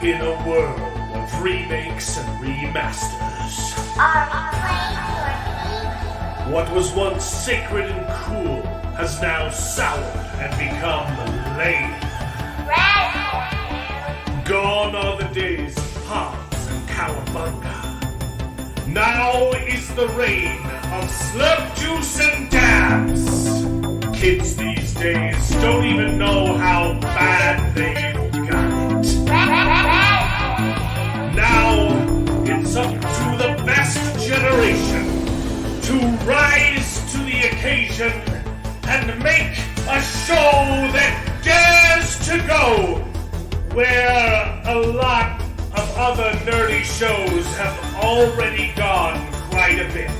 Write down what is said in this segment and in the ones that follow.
In a world of remakes and remasters, Are we playing for what was once sacred and cool has now soured and become lame. Red? Gone are the days of Pops and Cowabunga. Now is the reign of slurp juice and dabs. Kids these days don't even know how bad they've got it. Now it's up to the best generation to rise to the occasion and make a show that dares to go where a lot of other nerdy shows have already gone quite a bit.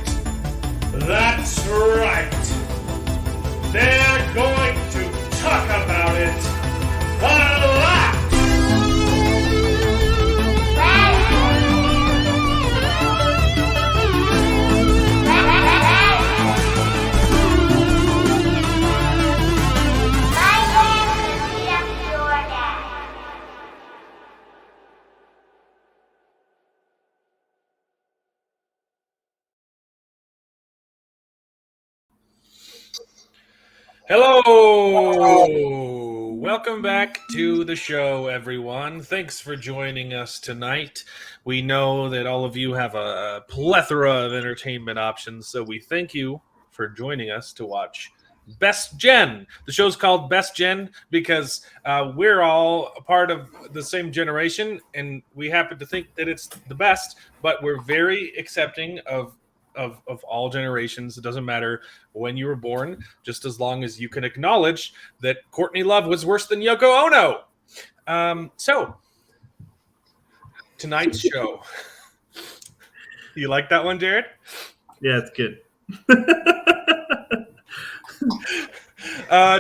That's right. They're going to talk about it a lot. Hello! Welcome back to the show, everyone. Thanks for joining us tonight. We know that all of you have a plethora of entertainment options, so we thank you for joining us to watch Best Gen. The show's called Best Gen because we're all a part of the same generation, and we happen to think that it's the best, but we're very accepting of all generations. It doesn't matter when you were born, just as long as you can acknowledge that Courtney Love was worse than Yoko Ono. So, tonight's show. You like that one, Jared? Yeah, it's good.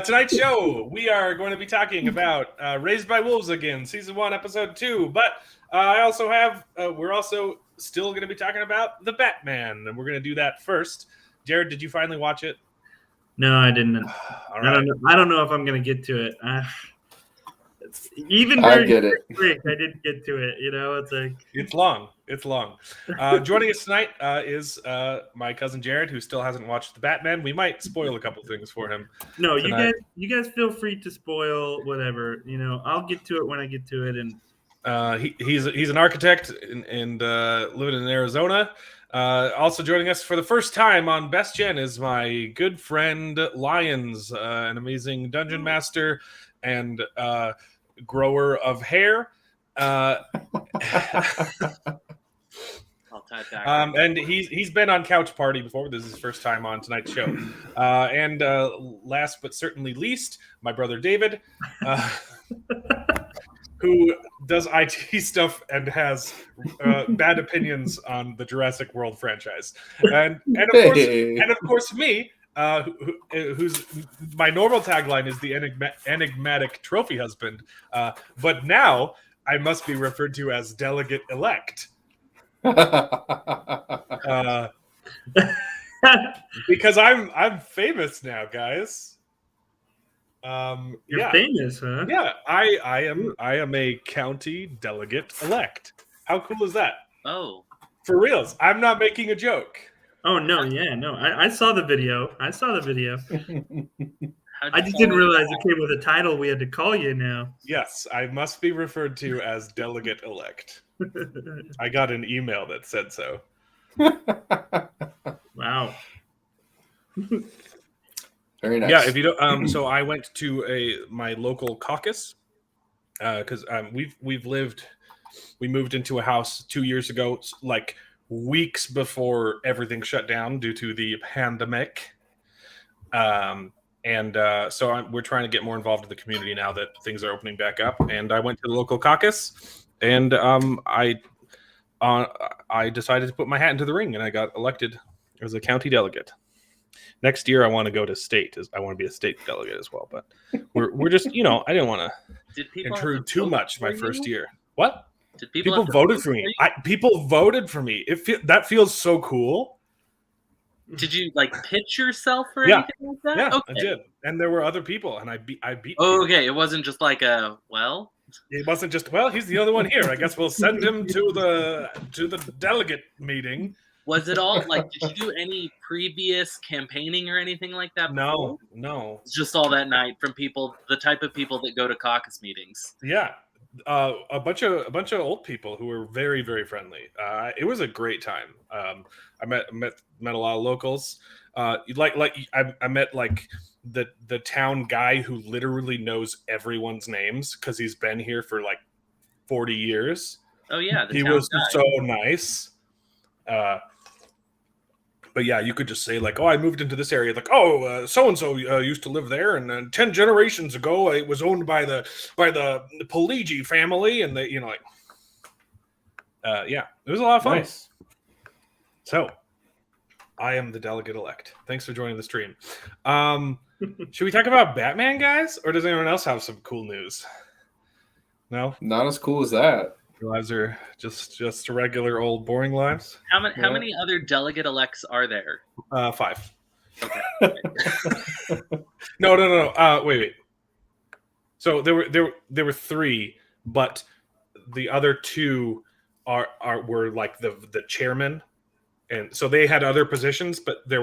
Tonight's show, we are going to be talking about Raised by Wolves again, Season 1, Episode 2. But I also have, we're also still going to be talking about The Batman, and we're going to do that first. Jared, did you finally watch it? No, I didn't. All right. I don't know if I'm going to get to it. Even I during get it. break, I didn't get to it. You know, it's like It's long. It's long. Joining us tonight is my cousin Jared, who still hasn't watched The Batman. We might spoil a couple things for him. no. tonight. You guys feel free to spoil whatever. You know, I'll get to it when I get to it. And He's an architect and living in Arizona. Also joining us for the first time on Best Gen is my good friend Lyons, an amazing dungeon master and grower of hair. I'll tie it back. And he's been on Couch Party before. This is his first time on tonight's show. And last but certainly least, my brother David, who does IT stuff and has bad opinions on the Jurassic World franchise, and of course me, who's my normal tagline is the enigmatic trophy husband, but now I must be referred to as delegate elect. Because I'm famous now, guys. you're famous, huh? Yeah, I am a county delegate elect. How cool is that? Oh, For reals, I'm not making a joke. Oh no, yeah, no. I saw the video. I just didn't realize it came with a title we had to call you now. Yes, I must be referred to as delegate elect. I got an email that said so. Wow. Very nice. Yeah, if you don't, so I went to my local caucus because we moved into a house 2 years ago, like weeks before everything shut down due to the pandemic. So we're trying to get more involved in the community now that things are opening back up. And I went to the local caucus, and I decided to put my hat into the ring, and I got elected as a county delegate. Next year, I want to go to state. I want to be a state delegate as well. But we're just, I didn't want to intrude too much my first year. What? Did People voted for me. People voted for me. That feels so cool. Did you pitch yourself or Yeah. anything like that? Yeah, Okay. I did. And there were other people, and I beat. Oh, okay. It wasn't just like a It wasn't just, well, he's the only one here. I guess we'll send him to the delegate meeting. Was it all like? Did you do any previous campaigning or anything like that? Before? No. It's just all that night from people, the type of people that go to caucus meetings. Yeah, a bunch of old people who were very, very friendly. It was a great time. I met a lot of locals. I met like the town guy who literally knows everyone's names because he's been here for like 40 years. Oh yeah, He was so nice. But yeah, you could just say like, "Oh, I moved into this area." Like, "Oh, so and so used to live there, and then 10 generations ago, it was owned by the Poligi family," and they, yeah, it was a lot of fun. Nice. So, I am the delegate elect. Thanks for joining the stream. Should we talk about Batman, guys, or does anyone else have some cool news? No, Not as cool as that. your lives are just regular old boring lives. How many other delegate elects are there? 5. Okay. No. Wait. So there were 3, but the other 2 were like the chairman, and so they had other positions. But there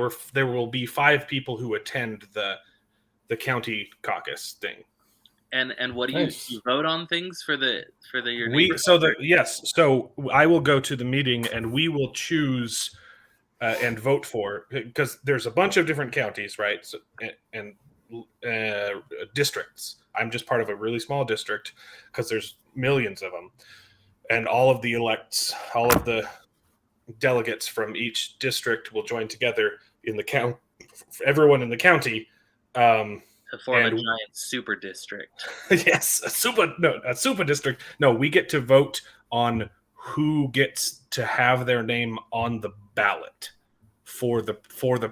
will be 5 people who attend the county caucus thing. And what do Nice. you vote on things for your So I will go to the meeting and we will choose and vote for, because there's a bunch of different counties, right? So, and districts. I'm just part of a really small district because there's millions of them, and all of the delegates from each district will join together in the count. Everyone in the county. to form a and- giant super district. Yes, a super district. No, we get to vote on who gets to have their name on the ballot for the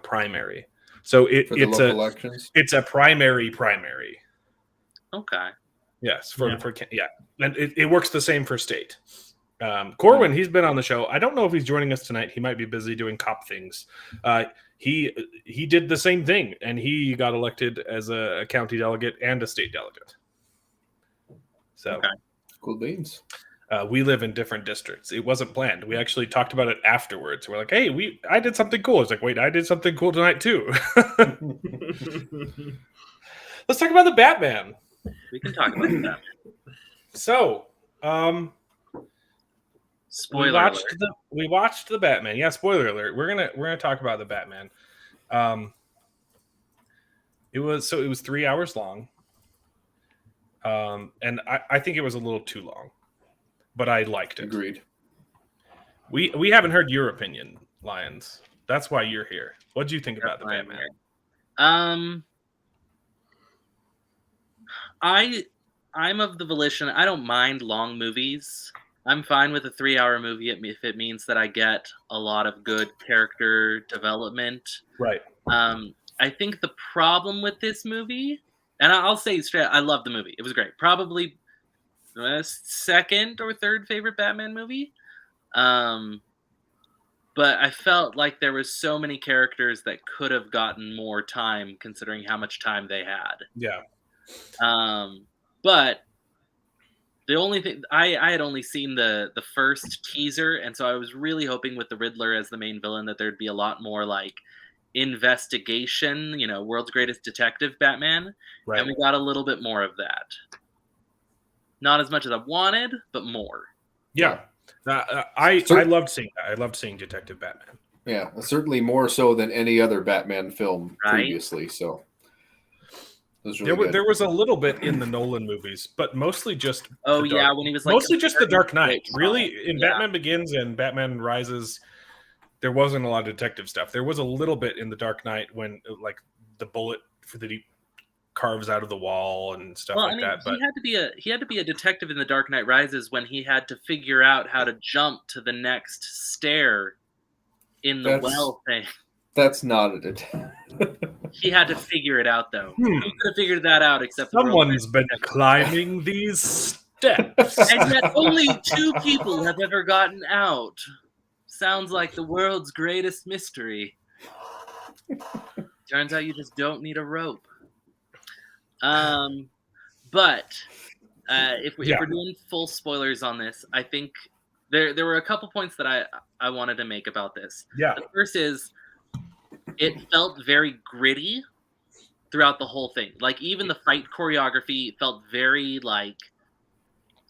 primary. So For the it's local elections. it's a primary. Okay. Yes, Yeah. and it works the same for state. Corwin, he's been on the show. I don't know if he's joining us tonight. He might be busy doing cop things. He did the same thing, and he got elected as a county delegate and a state delegate. So Okay. Cool beans. we live in different districts. It wasn't planned. We actually talked about it afterwards. We're like, "Hey, I did something cool." It's like, "Wait, I did something cool tonight too." Let's talk about the Batman. We can talk about that. So, Spoiler alert. we watched the Batman. Yeah, spoiler alert. We're gonna talk about the Batman. It was 3 hours long. And I think it was a little too long, but I liked it. Agreed. We haven't heard your opinion, Lions. That's why you're here. What do you think about the That's why I'm Batman? I'm of the volition. I don't mind long movies. I'm fine with a 3-hour movie if it means that I get a lot of good character development. Right. I think the problem with this movie, and I'll say straight, I love the movie. It was great. Probably the second or third favorite Batman movie. But I felt like there was so many characters that could have gotten more time considering how much time they had. Yeah. But the only thing I had only seen the first teaser, and so I was really hoping with the Riddler as the main villain that there'd be a lot more like investigation, world's greatest detective Batman, Right. and we got a little bit more of that. Not as much as I wanted, but more. Yeah. I loved seeing that. I loved seeing Detective Batman. Yeah, certainly more so than any other Batman film Right. previously. So it was really good. There was a little bit in the Nolan movies, but mostly just Oh the yeah, Dark- when he was like mostly just the Dark Knight. Wait, Really, in yeah. Batman Begins and Batman Rises, there wasn't a lot of detective stuff. There was a little bit in the Dark Knight when like the bullet that he carves out of the wall and stuff Well, like I mean, that. But he had to be a detective in The Dark Knight Rises when he had to figure out how to jump to the next stair in the That's- well thing. That's not it. He had to figure it out though. Who could have figured that out except the someone's been climbing these steps. and yet only 2 people have ever gotten out. Sounds like the world's greatest mystery. Turns out you just don't need a rope. But if we're doing full spoilers on this, I think there were a couple points that I wanted to make about this. Yeah. The first is it felt very gritty throughout the whole thing. Like even the fight choreography felt very like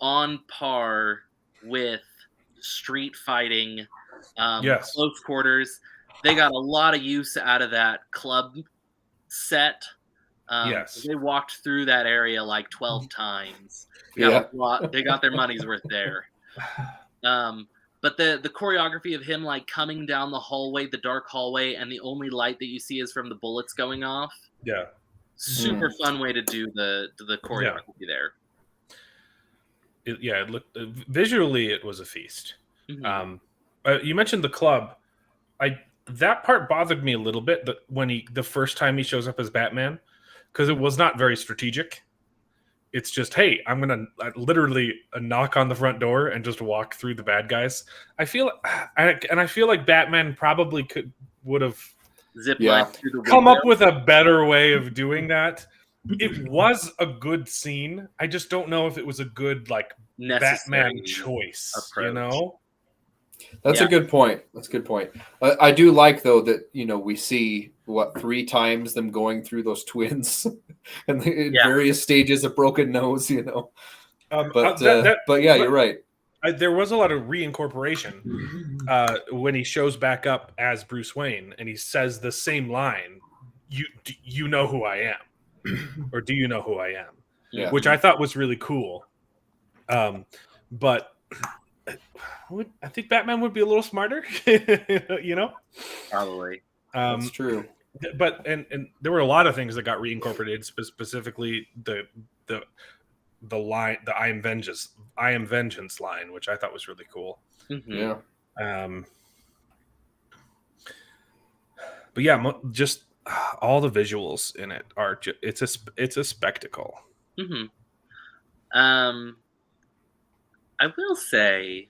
on par with street fighting, Yes. close quarters. They got a lot of use out of that club set. Yes. They walked through that area like 12 times. Yeah. They got their money's worth there. But the choreography of him like coming down the hallway, the dark hallway, and the only light that you see is from the bullets going off. Yeah. Super fun way to do the choreography there. It looked visually it was a feast. Mhm. You mentioned the club. That part bothered me a little bit that when the first time he shows up as Batman, because it was not very strategic. It's just, hey, I'm gonna literally knock on the front door and just walk through the bad guys. I feel like Batman probably would have Zip Yeah. line through the come window. up with a better way of doing that. It was a good scene. I just don't know if it was a good like Necessary Batman choice. approach. You know? That's a good point. That's a good point. I do like though that we see 3 times them going through those twins, and in various stages of broken nose. But yeah, you're right. There was a lot of reincorporation when he shows back up as Bruce Wayne, and he says the same line. You know who I am, or do you know who I am? Yeah. Which I thought was really cool. But I think Batman would be a little smarter, Probably. That's true. But and there were a lot of things that got reincorporated, specifically the line, the I am vengeance line, which I thought was really cool. Mm-hmm. Yeah. But yeah, just all the visuals in it are it's a spectacle. Mm-hmm. I will say,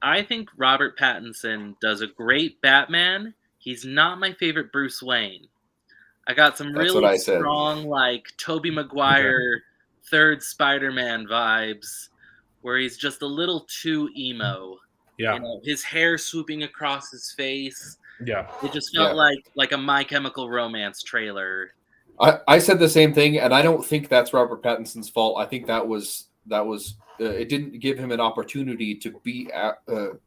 I think Robert Pattinson does a great Batman. He's not my favorite Bruce Wayne. I got some really strong, like, Tobey Maguire third Spider-Man vibes, where he's just a little too emo. Yeah. His hair swooping across his face. Yeah. It just felt like a My Chemical Romance trailer. I said the same thing, and I don't think that's Robert Pattinson's fault. I think that was it didn't give him an opportunity to be to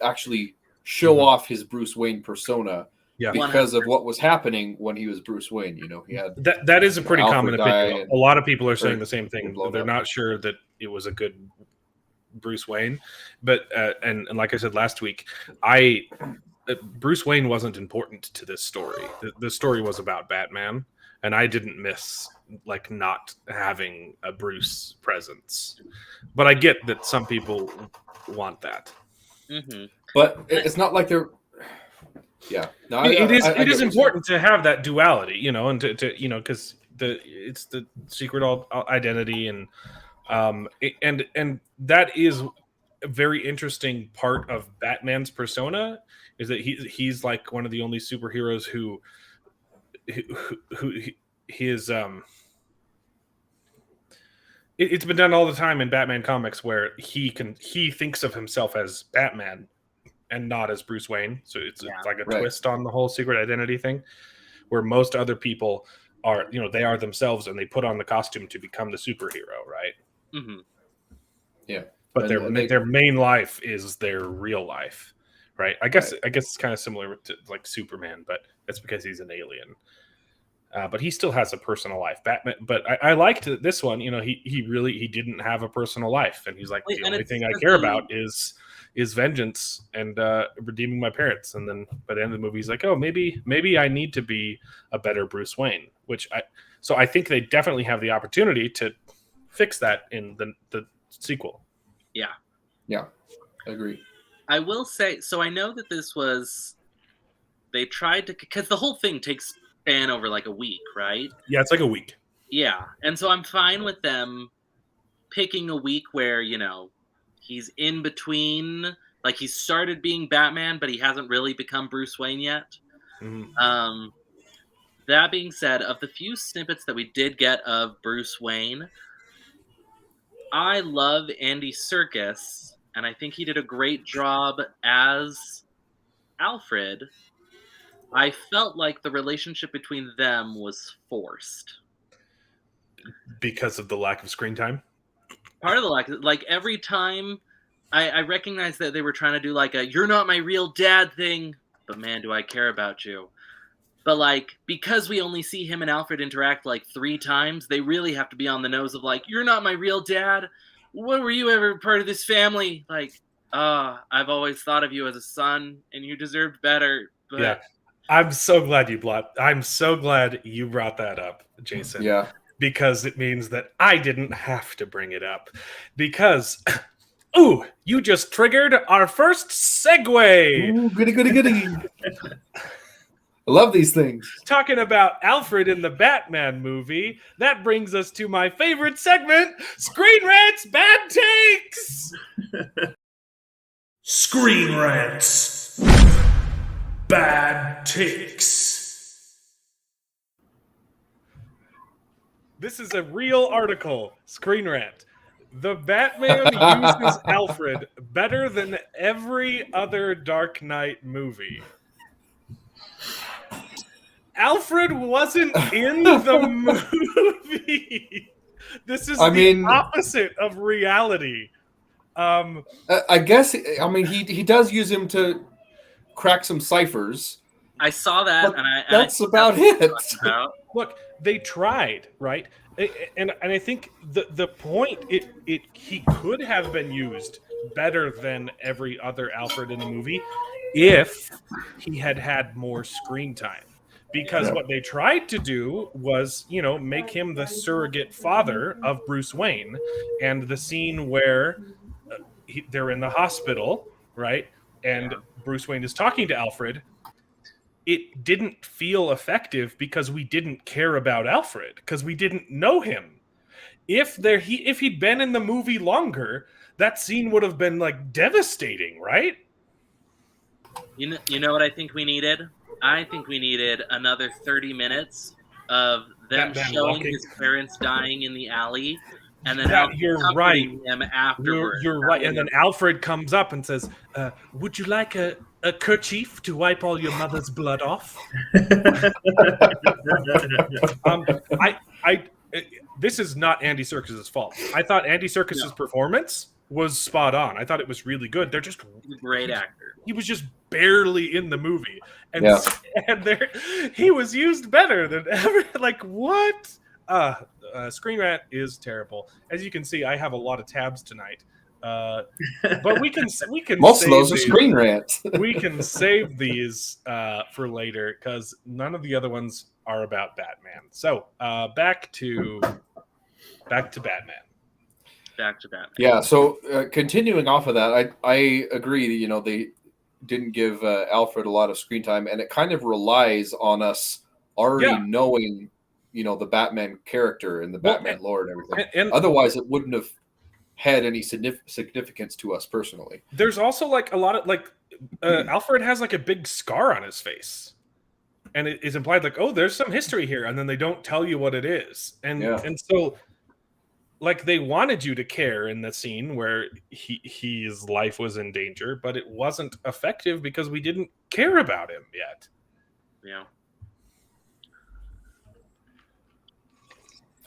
actually show off his Bruce Wayne persona because of what was happening when he was Bruce Wayne. He had that is a pretty common opinion. A lot of people are saying the same thing. They're not sure that it was a good Bruce Wayne, but and like I said last week, Bruce Wayne wasn't important to this story. The story was about Batman, and I didn't miss like not having a Bruce presence. But I get that some people want that. Mm-hmm. But it's not like they're. Yeah, no, it is important to have that duality, and to because it's the secret identity, and that is a very interesting part of Batman's persona, is that he's like one of the only superheroes who his it's been done all the time in Batman comics where he thinks of himself as Batman and not as Bruce Wayne. So it's like a twist on the whole secret identity thing, where most other people are, they are themselves and they put on the costume to become the superhero, right? Mm-hmm. Yeah. But their main life is their real life, right? I guess it's kind of similar to like Superman, but that's because he's an alien. But he still has a personal life. Batman, but I liked this one. He didn't have a personal life, and he's like, the only thing I care about is vengeance and redeeming my parents. And then by the end of the movie, he's like, oh, maybe I need to be a better Bruce Wayne. So I think they definitely have the opportunity to fix that in the sequel. Yeah, I agree. I will say, so I know that they tried to, because the whole thing takes span over like a week, right? Yeah, it's like a week. Yeah, and so I'm fine with them picking a week where, he's in between, like he started being Batman, but he hasn't really become Bruce Wayne yet. Mm-hmm. That being said, of the few snippets that we did get of Bruce Wayne, I love Andy Serkis, and I think he did a great job as Alfred. I felt like the relationship between them was forced. Because of the lack of screen time. Part of the like every time I recognize that they were trying to do like a "you're not my real dad" thing, but man, do I care about you. But like because we only see him and Alfred interact like 3 times, they really have to be on the nose of like, "You're not my real dad. When were you ever part of this family?" Like, I've always thought of you as a son, and you deserved better. But Yeah. I'm so glad you brought that up, Jason. Yeah. Because it means that I didn't have to bring it up. Because, ooh, you just triggered our first segue. Ooh, goody. I love these things. Talking about Alfred in the Batman movie, that brings us to my favorite segment, Screen Rants Bad Takes. Screen Rants Bad Takes. This is a real article, Screen Rant. The Batman uses Alfred better than every other Dark Knight movie. Alfred wasn't in the movie. This is the opposite of reality. I guess. I mean, he does use him to crack some ciphers. I saw that, and that's about it. Look, they tried, right? And I think the point he could have been used better than every other Alfred in the movie if he had more screen time. Because what they tried to do was, make him the surrogate father of Bruce Wayne. And the scene where they're in the hospital, right? And Bruce Wayne is talking to Alfred. It didn't feel effective because we didn't care about Alfred, because we didn't know him. If he'd been in the movie longer, that scene would have been like devastating, right? You know what I think we needed? I think we needed another 30 minutes of them showing his parents dying in the alley, and then you're right. Him afterwards. You're right. And then Alfred comes up and says, "Would you like a kerchief to wipe all your mother's blood off?" This is not Andy Serkis' fault. I thought Andy Serkis' performance was spot on. I thought it was really good. He's a great actor. He was just barely in the movie, and he was used better than ever. Like what? Screen Rant is terrible. As you can see, I have a lot of tabs tonight. But we can most of those are Screen Rant. We can save these for later because none of the other ones are about Batman. So back to Batman. Back to Batman. Yeah. So continuing off of that, I agree that they didn't give Alfred a lot of screen time, and it kind of relies on us already knowing the Batman character and the Batman lore and everything. And otherwise, it wouldn't have had any significance to us personally. There's also like a lot of Alfred has like a big scar on his face, and it is implied like, oh, there's some history here, and then they don't tell you what it is, and so like they wanted you to care in the scene where his life was in danger, but it wasn't effective because we didn't care about him yet. Yeah.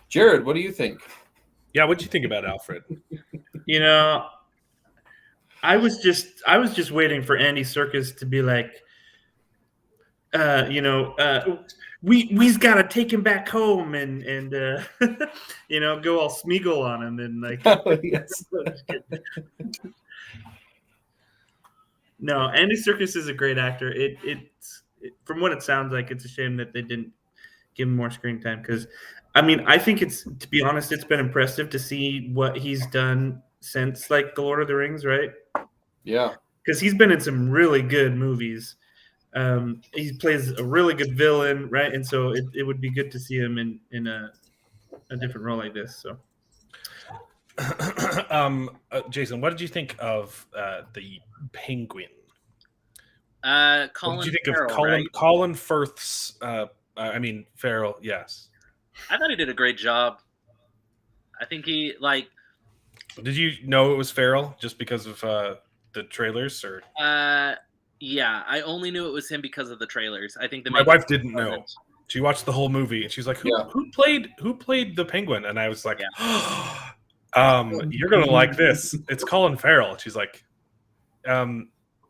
Jared, what do you think? Yeah, what do you think about Alfred? I was just waiting for Andy Serkis to be like, we's got to take him back home and go all Smeagol on him and like. Yes. No, Andy Serkis is a great actor. It's from what it sounds like, it's a shame that they didn't give him more screen time because. I mean, I think to be honest, it's been impressive to see what he's done since like The Lord of the Rings, right? Yeah. Because he's been in some really good movies. He plays a really good villain, right? And so it would be good to see him in a different role like this. So, Jason, what did you think of the Penguin? Colin what did you think Farrell, of Colin, right? Colin Firth's? Farrell. Yes. I thought he did a great job. I think he Did you know it was Farrell just because of the trailers? Or Yeah, I only knew it was him because of the trailers. I think the my makeup wife didn't know. wasn't- She watched the whole movie and she's like, "Who Yeah. who played the Penguin?" And I was like, Yeah. "You're gonna like this. It's Colin Farrell." And she's like,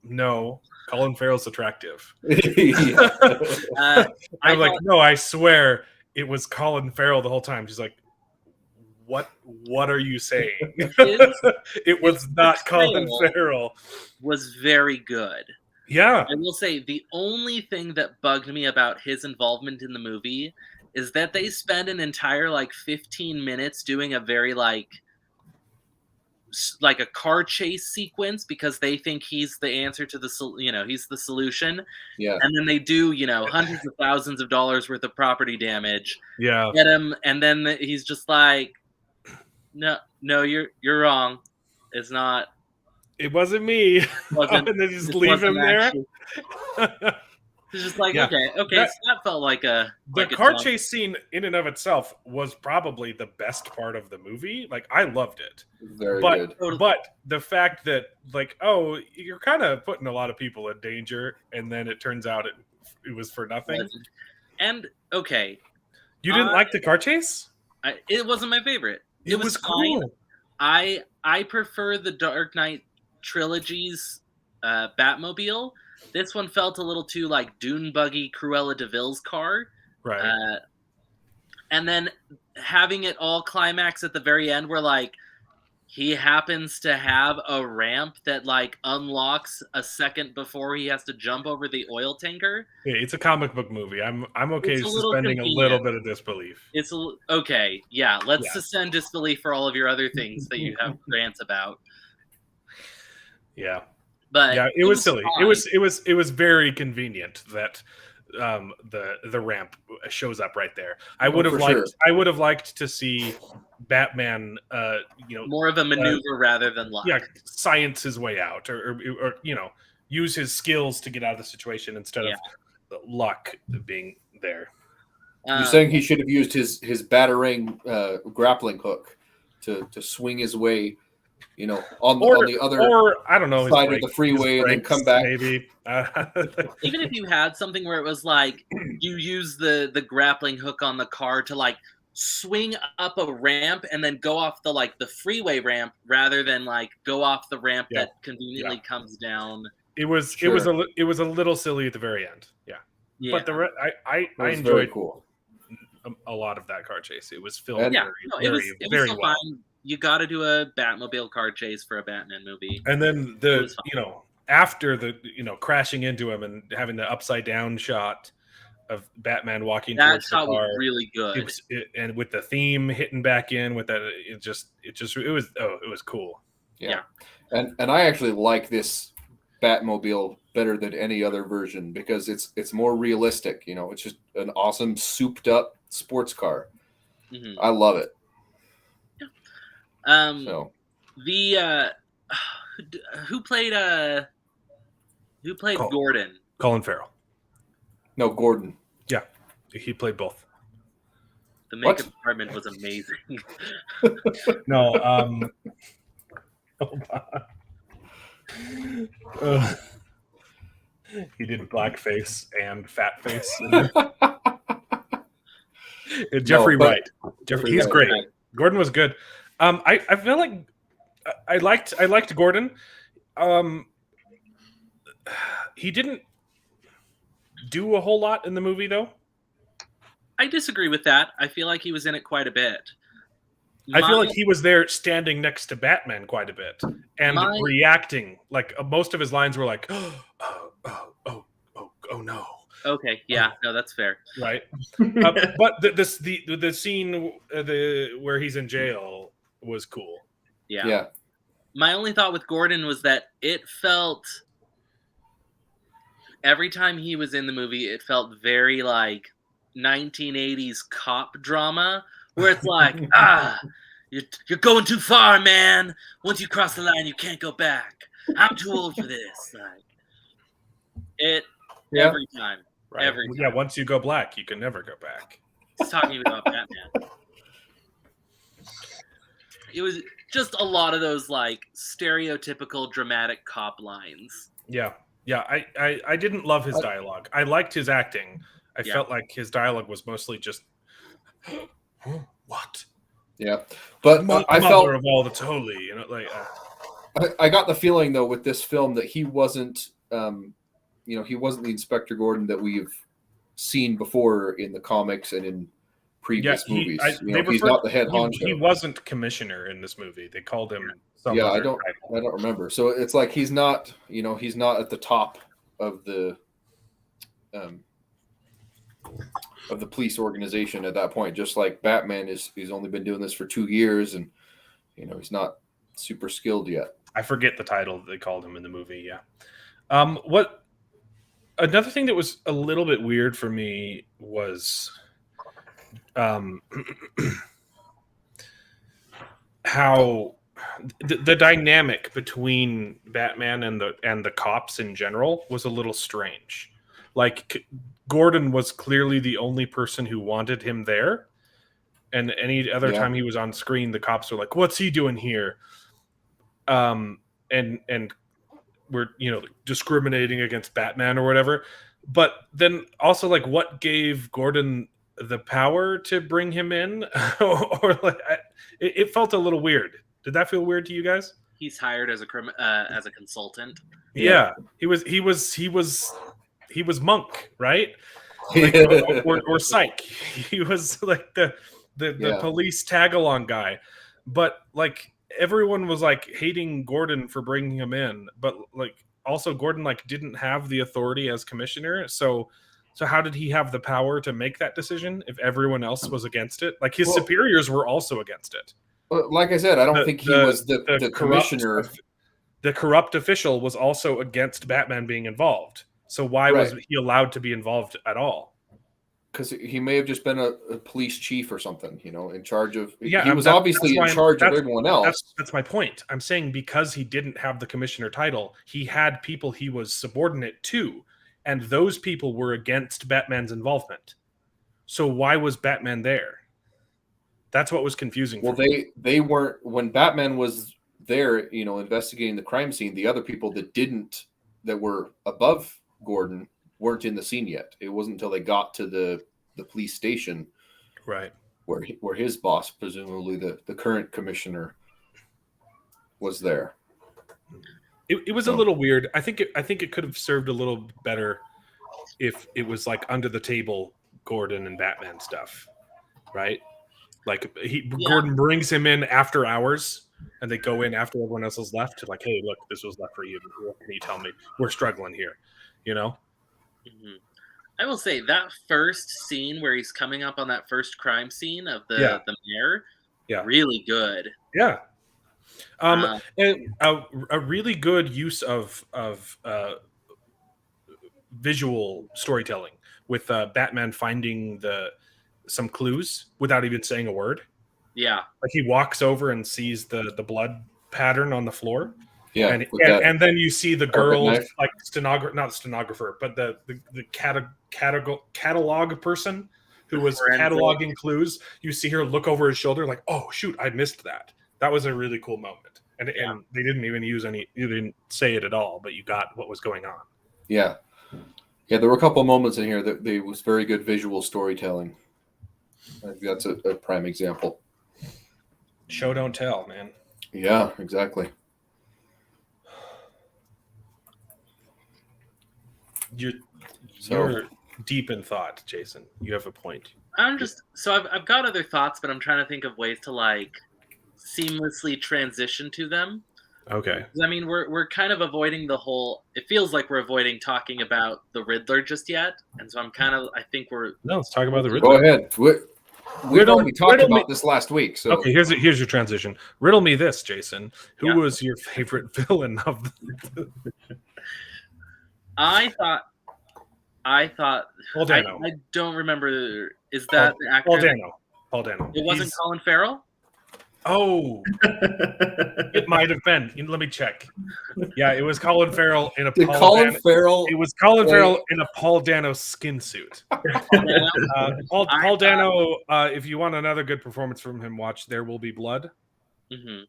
no, Colin Farrell's attractive." Yeah. I'm like, "No, I swear it was Colin Farrell the whole time." She's like, What are you saying?" It was not Colin Farrell. Was very good. Yeah. I will say the only thing that bugged me about his involvement in the movie is that they spend an entire 15 minutes doing a very like a car chase sequence because they think he's the answer to he's the solution. Yeah. And then they do hundreds of thousands of dollars worth of property damage. Yeah. Get him, and then he's just like, no, you're wrong. It's not. It wasn't me. Wasn't, and then just leave him there. It's just like, Yeah. okay. So that felt like a car dump. chase scene in and of itself was probably the best part of the movie. Like, I loved it. Very But good. but the fact that you're kind of putting a lot of people in danger, and then it turns out it was for nothing. And okay, You didn't like the car chase? it wasn't my favorite. It was fine. cool. I prefer the Dark Knight trilogy's Batmobile. This one felt a little too like Dune Buggy Cruella de Vil's car. Right. And then having it all climax at the very end where he happens to have a ramp that unlocks a second before he has to jump over the oil tanker. Yeah, it's a comic book movie. I'm okay It's a little suspending a little bit of disbelief. It's okay. Yeah, let's suspend disbelief for all of your other things that you have rants about. Yeah. But yeah, it was silly. fine. It was very convenient that the ramp shows up right there. I would have liked to see Batman more of a maneuver rather than luck. Yeah, science his way out or use his skills to get out of the situation instead of luck being there. You're saying he should have used his batarang grappling hook to swing his way, on the other I don't know, side of the freeway and then come back. Maybe. Even if you had something where it was you use the grappling hook on the car to swing up a ramp and then go off the freeway ramp rather than go off the ramp that conveniently comes down. It was a little silly at the very end. Yeah. But I enjoyed a lot of that car chase. It was filmed it was so well. fine. You got to do a Batmobile car chase for a Batman movie. And then after the crashing into him and having the upside down shot of Batman walking towards the car was really good. And with the theme hitting back in with that, it was cool. Yeah. And I actually like this Batmobile better than any other version because it's more realistic. It's just an awesome souped up sports car. Mm-hmm. I love it. The who played Gordon? Colin Farrell. No, Gordon. Yeah, he played both. The makeup department was amazing. No, he did blackface and fat face. Jeffrey Wright. He's great. Gordon was good. I feel like I liked Gordon. He didn't do a whole lot in the movie, though. I disagree with that. I feel like he was in it quite a bit. I feel like he was there standing next to Batman quite a bit and reacting. Most of his lines were like, oh no. Okay, yeah, no, that's fair. Right. But the scene where he's in jail was cool. Yeah. My only thought with Gordon was that it felt every time he was in the movie, it felt very 1980s cop drama, where it's you're going too far, man. Once you cross the line, you can't go back. I'm too old for this. Every time. Right. Every time. Yeah, once you go black, you can never go back. He's talking about Batman. It was just a lot of those like stereotypical dramatic cop lines. Yeah. I didn't love his dialogue. I liked his acting. I felt like his dialogue was mostly just what? Yeah, but I Mother felt of all that's holy, you know, like I got the feeling though with this film that he wasn't, he wasn't the Inspector Gordon that we've seen before in the comics and in previous movies. He's not the head honcho. He wasn't commissioner in this movie. They called him. Some I other don't title. remember. So it's like he's not, he's not at the top of the police organization at that point. Just like Batman he's only been doing this for 2 years, and he's not super skilled yet. I forget the title they called him in the movie. Yeah. What? Another thing that was a little bit weird for me was, how the dynamic between Batman and the cops in general was a little strange. Like Gordon was clearly the only person who wanted him there, and any other time he was on screen, the cops were like, "What's he doing here?" And we're discriminating against Batman or whatever. But then also, like, what gave Gordon the power to bring him in? Or like, it felt a little weird. Did that feel weird to you guys? He's hired as a consultant. Yeah, he was Monk, right? Like, or Psych. He was like the police tag-along guy. But like everyone was like hating Gordon for bringing him in, but like also Gordon like didn't have the authority as commissioner. So how did he have the power to make that decision if everyone else was against it? Like his superiors were also against it. Like I said, I don't think he was the commissioner. The corrupt official was also against Batman being involved. So why was he allowed to be involved at all? Because he may have just been a police chief or something, in charge of. Yeah, he was obviously in charge of everyone else. That's my point. I'm saying because he didn't have the commissioner title, he had people he was subordinate to, and those people were against Batman's involvement. So why was Batman there? That's what was confusing. Well, they weren't when Batman was there, investigating the crime scene. The other people that were above Gordon weren't in the scene yet. It wasn't until they got to the police station, right, where his boss, presumably the current commissioner, was there. It was a little weird. I think it could have served a little better if it was like under the table Gordon and Batman stuff, right? Like Gordon brings him in after hours, and they go in after everyone else has left to like, hey, look, this was left for you. What can you tell me? We're struggling here, Mm-hmm. I will say that first scene where he's coming up on that first crime scene of the mayor, really good. Yeah. And a really good use of visual storytelling with Batman finding some clues without even saying a word. Yeah, like he walks over and sees the blood pattern on the floor. Yeah, and then you see the girl, like not stenographer, but the catalog person who was cataloging clues. You see her look over his shoulder, like, "Oh shoot, I missed that." That was a really cool moment, and they didn't even use any. You didn't say it at all, but you got what was going on. Yeah. There were a couple of moments in here that there was very good visual storytelling. I think that's a prime example. Show don't tell, man. Yeah, exactly. You're deep in thought, Jason. You have a point. I've got other thoughts, but I'm trying to think of ways to like seamlessly transition to them. Okay. I mean, we're kind of avoiding the whole. It feels like we're avoiding talking about the Riddler just yet, and so let's talk about the Riddler. Go ahead. We've already talked about this last week. So okay, here's your transition. Riddle me this, Jason. Who was your favorite villain of the... I thought Paul Dano. I don't remember. Is that the actor? Paul Dano. It wasn't Colin Farrell? Oh, it might have been. Let me check. Yeah, it was Colin Farrell in a Paul Farrell in a Paul Dano skin suit. Paul Dano. If you want another good performance from him, watch There Will Be Blood. Mm-hmm.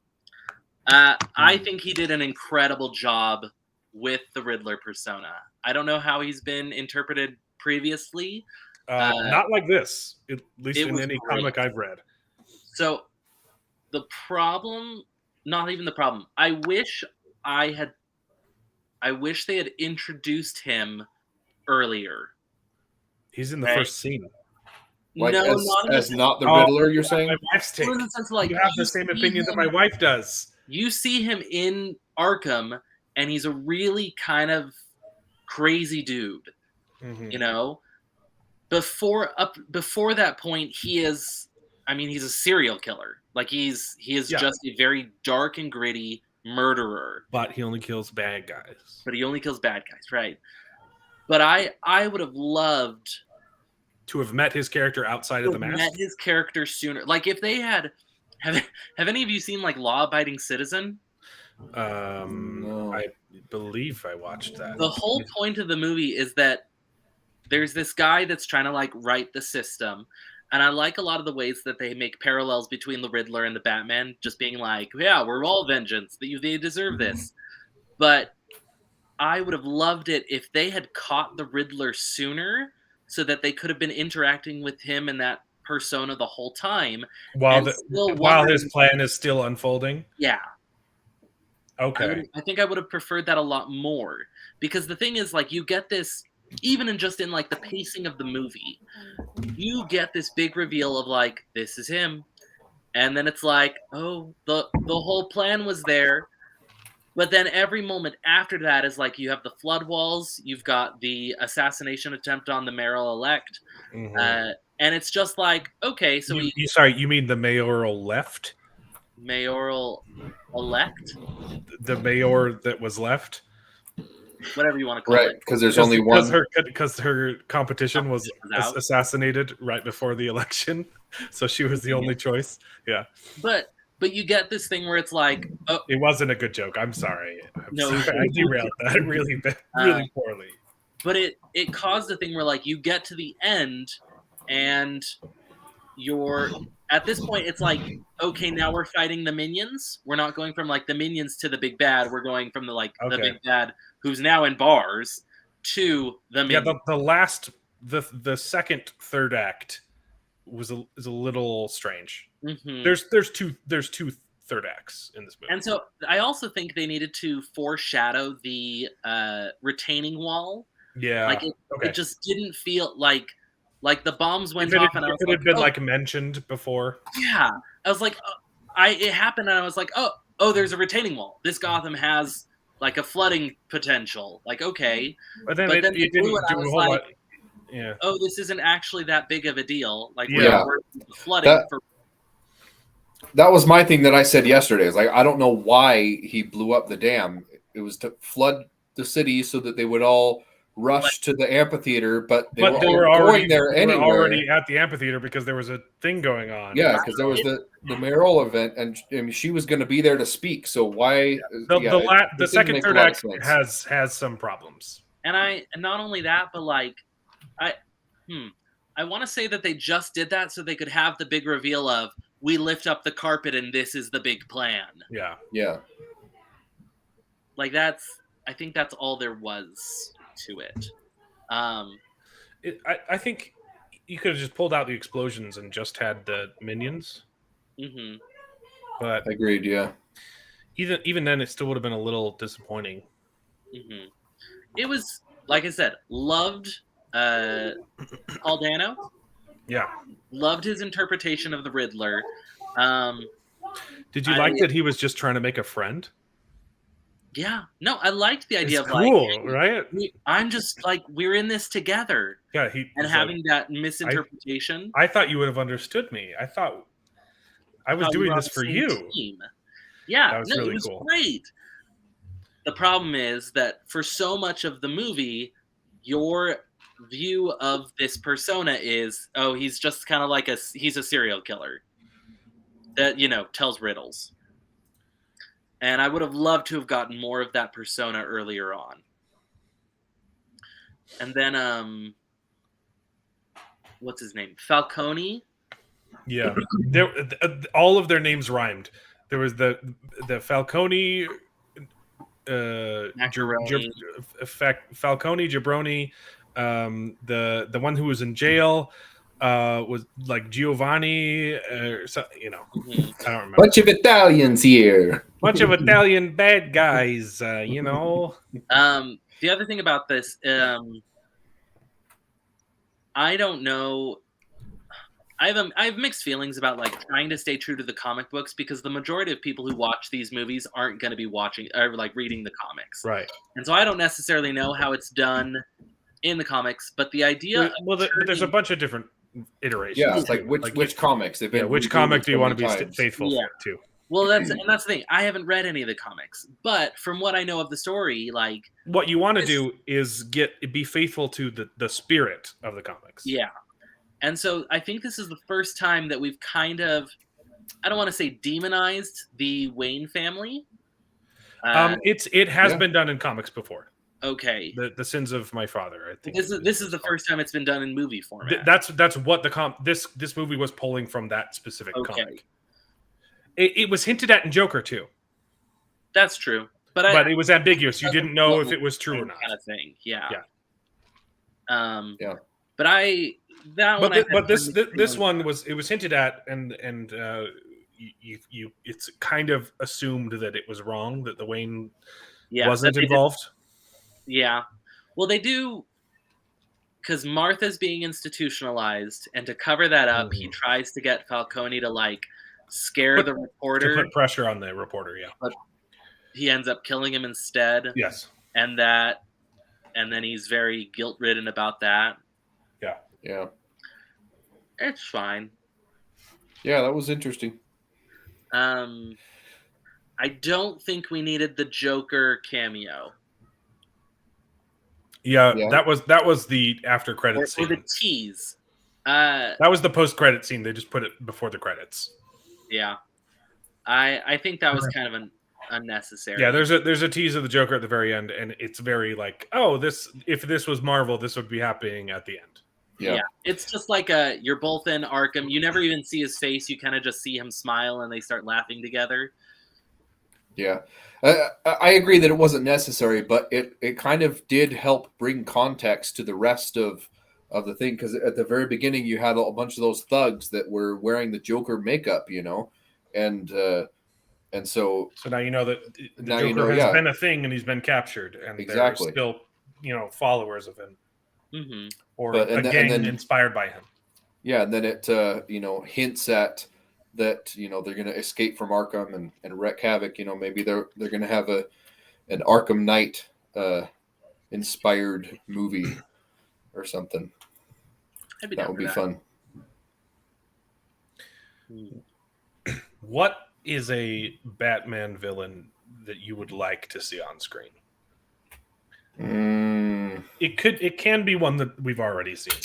I think he did an incredible job with the Riddler persona. I don't know how he's been interpreted previously. Not like this, at least It in was any great. comic I've read. So the problem, not even the problem. I wish they had introduced him earlier. He's in the Right. first scene. Like no, as not in the as sense, not the Oh, Riddler, you're saying? My wife's take. in the sense of, like, You have the you same see opinion that him- my wife does. You see him in Arkham, and he's a really kind of crazy dude. Mhm. You know, before that point, he's a serial killer. Like he is Yeah. just a very dark and gritty murderer. But he only kills bad guys. But he only kills bad guys, right? But I would have loved To have met his character outside to of the have mask. met his character sooner. Like if they have any of you seen like Law Abiding Citizen? No. I believe I watched that. The whole point of the movie is that there's this guy that's trying to like right the system. And I like a lot of the ways that they make parallels between the Riddler and the Batman, just being like, yeah, we're all vengeance. They deserve this. But I would have loved it if they had caught the Riddler sooner so that they could have been interacting with him and that persona the whole time. While and still his wondering- plan is still unfolding. Yeah. Okay. I think I would have preferred that a lot more. Because the thing is, like, you get this, even in like the pacing of the movie, you get this big reveal of like, this is him. And then it's like, oh, the whole plan was there. But then every moment after that is like, you have the flood walls, you've got the assassination attempt on the mayoral-elect, Mhm. and it's just like, okay, so you mean the mayoral left? mayoral-elect, The mayor that was left? whatever you want to call Right, it. because there's only one. Because her competition was out. assassinated right before the election, so she was the only choice. Yeah, But you get this thing where it's like, oh, it wasn't a good joke. I'm sorry. No. Sorry. I derailed that really poorly. but it caused a thing where like you get to the end and you're at this point it's like, okay, now we're fighting the minions. We're not going from like the minions to the big bad. We're going from the Okay. big bad who's now in bars to the Yeah, minions. the second third act is a little strange. Mhm. There's two third acts in this movie. And so I also think they needed to foreshadow the retaining wall. Yeah, Like okay. it just didn't feel like the bombs went If off, and I it was had like, been oh, like mentioned before, yeah. I was like, it happened, and I was like, oh, there's a retaining wall. This Gotham has like a flooding potential. Like, okay, but then But it then they didn't blew it, I do a was whole like, lot. Yeah, oh, this isn't actually that big of a deal. Like, Yeah. we're flooding That- for. That was my thing that I said yesterday. It's like, I don't know why he blew up the dam. It was to flood the city so that they would all rush to the amphitheater, but they were all going there they were anyway. already at the amphitheater because there was a thing going on. Yeah, because there was the mayoral event, and I mean, she was going to be there to speak. So why? The it didn't second make a third lot of act sense. has some problems. And not only that, but like, I want to say that they just did that so they could have the big reveal of, we lift up the carpet and this is the big plan. Yeah, Yeah. Like I think that's all there was to it. I think you could have just pulled out the explosions and just had the minions. Mhm. But Agreed. Yeah. even then, it still would have been a little disappointing. Mhm. It was, like I said, loved Paul Dano. Yeah. Loved his interpretation of the Riddler. Did you like that he was just trying to make a friend? Yeah. No, I liked the idea It's of cool, like, right? I'm just like, we're in this together. Yeah, And having that misinterpretation. I thought you would have understood me. I thought I was how we doing were on this the for same you. team. Yeah, That was no, really it was cool. great. The problem is that for so much of the movie, your view of this persona is, oh, he's just kind of like he's a serial killer that, tells riddles. And I would have loved to have gotten more of that persona earlier on. And then, what's his name? Falcone. Yeah, all of their names rhymed. There was the Falcone, Macaroni. Falcone Jabroni, the one who was in jail, was like Giovanni, or so, Mhm. I don't remember. Bunch of Italians here. Bunch of Italian bad guys, The other thing about this, I don't know. I have mixed feelings about like trying to stay true to the comic books because the majority of people who watch these movies aren't going to be watching or like reading the comics, Right. and so I don't necessarily know how it's done in the comics. But the idea, Well, but there's a bunch of different iterations. Yeah, it's too. like which comics they've been. which rebooted comic do you so want to many be times. faithful Yeah. to? well, that's the thing. I haven't read any of the comics, but from what I know of the story, like What you want to do is be faithful to the spirit of the comics. yeah. And so I think this is the first time that we've kind of, I don't want to say demonized the Wayne family. It has Yeah. been done in comics before. Okay. The Sins of My Father, I think. This is the first time it's been done in movie format. That's what this movie was pulling from that specific comic. It was hinted at in Joker too, That's true, but it was ambiguous. You didn't know if it was true or not. Kind of thing, yeah. Yeah. But this one was hinted at, and you it's kind of assumed that it was wrong, that the Wayne wasn't involved. Yeah. Well, they do, because Martha's being institutionalized, and to cover that up, he tries to get Falcone to like scare the reporter, to put pressure on the reporter. Yeah, but he ends up killing him instead. Yes, and then he's very guilt-ridden about that. Yeah. It's fine. Yeah, that was interesting. I don't think we needed the Joker cameo. Yeah. That was the after credit scene. Or the tease. That was the post credit scene. They just put it before the credits. Yeah, I think that was kind of unnecessary. Yeah, there's a tease of the Joker at the very end, and it's very like, oh, if this was Marvel, this would be happening at the end. Yeah. It's just like you're both in Arkham. You never even see his face. You kind of just see him smile, and they start laughing together. Yeah, I agree that it wasn't necessary, but it kind of did help bring context to the rest of the thing, because at the very beginning you had a bunch of those thugs that were wearing the Joker makeup, and so now you know that the Joker has been a thing, and he's been captured, and exactly. they're still followers of him, or Mm-hmm. a gang inspired by him. Yeah, and then it hints at that they're going to escape from Arkham and wreak havoc. Maybe they're going to have an Arkham Knight inspired movie or something. That would be fun. What is a Batman villain that you would like to see on screen? It can be one that we've already seen.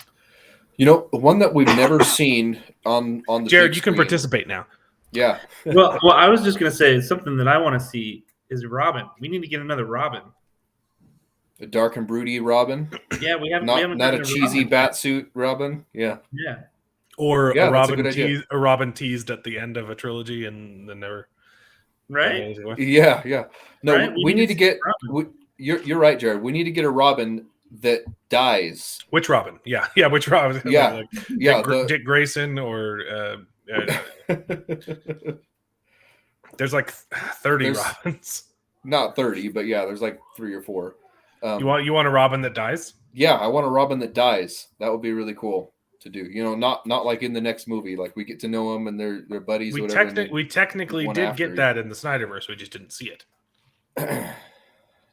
One that we've never seen on the Jared, big you can screen. participate now. Yeah. Well, I was just gonna say something that I want to see is Robin. We need to get another Robin. A dark and broody Robin. Yeah, we haven't. Not a cheesy bat suit Robin. Yeah. Yeah. Or Yeah, a that's a good idea. Robin teased at the end of a trilogy and then never. Right. Yeah. No, Right? we need to get. You're right, Jared. We need to get a Robin that dies. Which Robin? Yeah. Which Robin? Yeah. Dick Grayson or. There's like 30 Robins. Not 30, but yeah, there's like 3 or 4. You want a Robin that dies? Yeah, I want a Robin that dies. That would be really cool to do. Not like in the next movie. Like we get to know them and they're buddies. We technically did get that in the Snyderverse. We just didn't see it.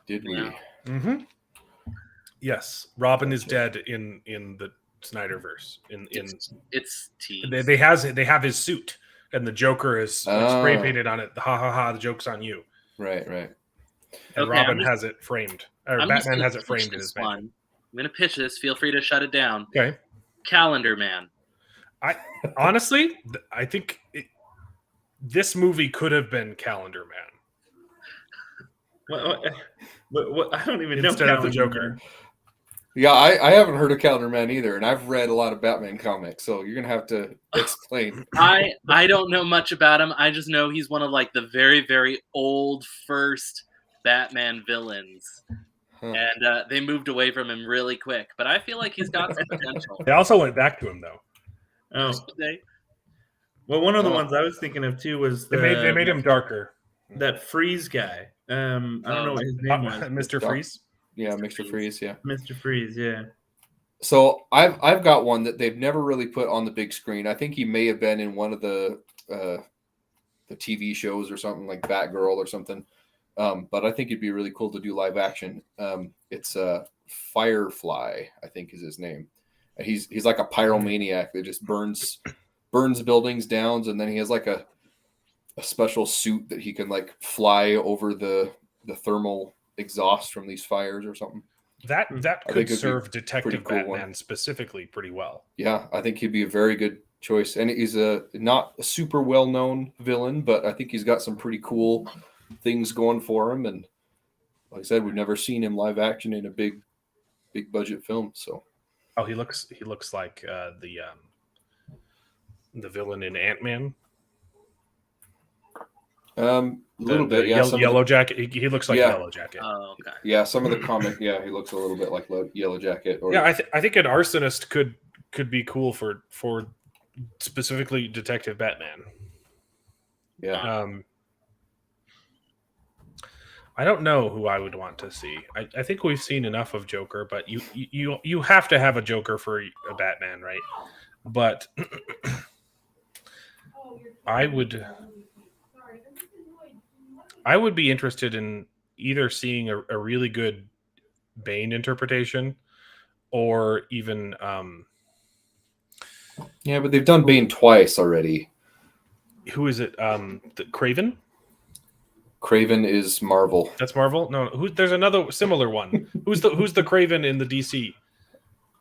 Did we? Yeah. Mm-hmm. Yes, Robin is dead in the Snyderverse. It's teased. They have his suit, and the Joker is spray painted on it. Ha ha ha! The joke's on you. Right. And Robin has it framed, or Batman has it framed in his one. bed. I'm gonna pitch this. Feel free to shut it down. Okay. Calendar Man. I honestly, I think this movie could have been Calendar Man. What I don't even know. Instead of the Joker. Yeah, I haven't heard of Calendar Man either, and I've read a lot of Batman comics, so you're gonna have to explain. I don't know much about him. I just know he's one of like the very, very old first Batman villains. Huh. And they moved away from him really quick. But I feel like he's got some potential. They also went back to him though. Oh, They- well, one of the Oh. ones I was thinking of too was They made him darker. that Freeze guy. I don't know what his name was. Mr. Freeze. Yeah, Mr. Freeze. Yeah. Mr. Freeze. Yeah. So I've got one that they've never really put on the big screen. I think he may have been in one of the TV shows or something like Batgirl or something. But I think it'd be really cool to do live action. It's Firefly, I think is his name. And he's like a pyromaniac that just burns buildings down, and then he has like a special suit that he can like fly over the thermal exhaust from these fires or something. That I could think it'd serve be Detective pretty cool Batman specifically pretty well. Yeah, I think he'd be a very good choice. And he's not a super well-known villain, but I think he's got some pretty cool things going for him. And like I said, we've never seen him live action in a big budget film. So Oh, he looks like the villain in Ant-Man. a little The bit, yeah. Yellow Jacket. He looks like Yeah. Yellow Jacket. Oh, okay. Yeah, some of the comic, yeah, he looks a little bit like Yellow Jacket. Or, Yeah, I think an arsonist could be cool for specifically Detective Batman. yeah. I don't know who I would want to see. I think we've seen enough of Joker, but you have to have a Joker for a Batman, right? But I would be interested in either seeing a really good Bane interpretation or even Yeah, but they've done Bane twice already. who is it? The Craven? Craven is Marvel. That's Marvel? No, there's another similar one. Who's the Craven in the DC?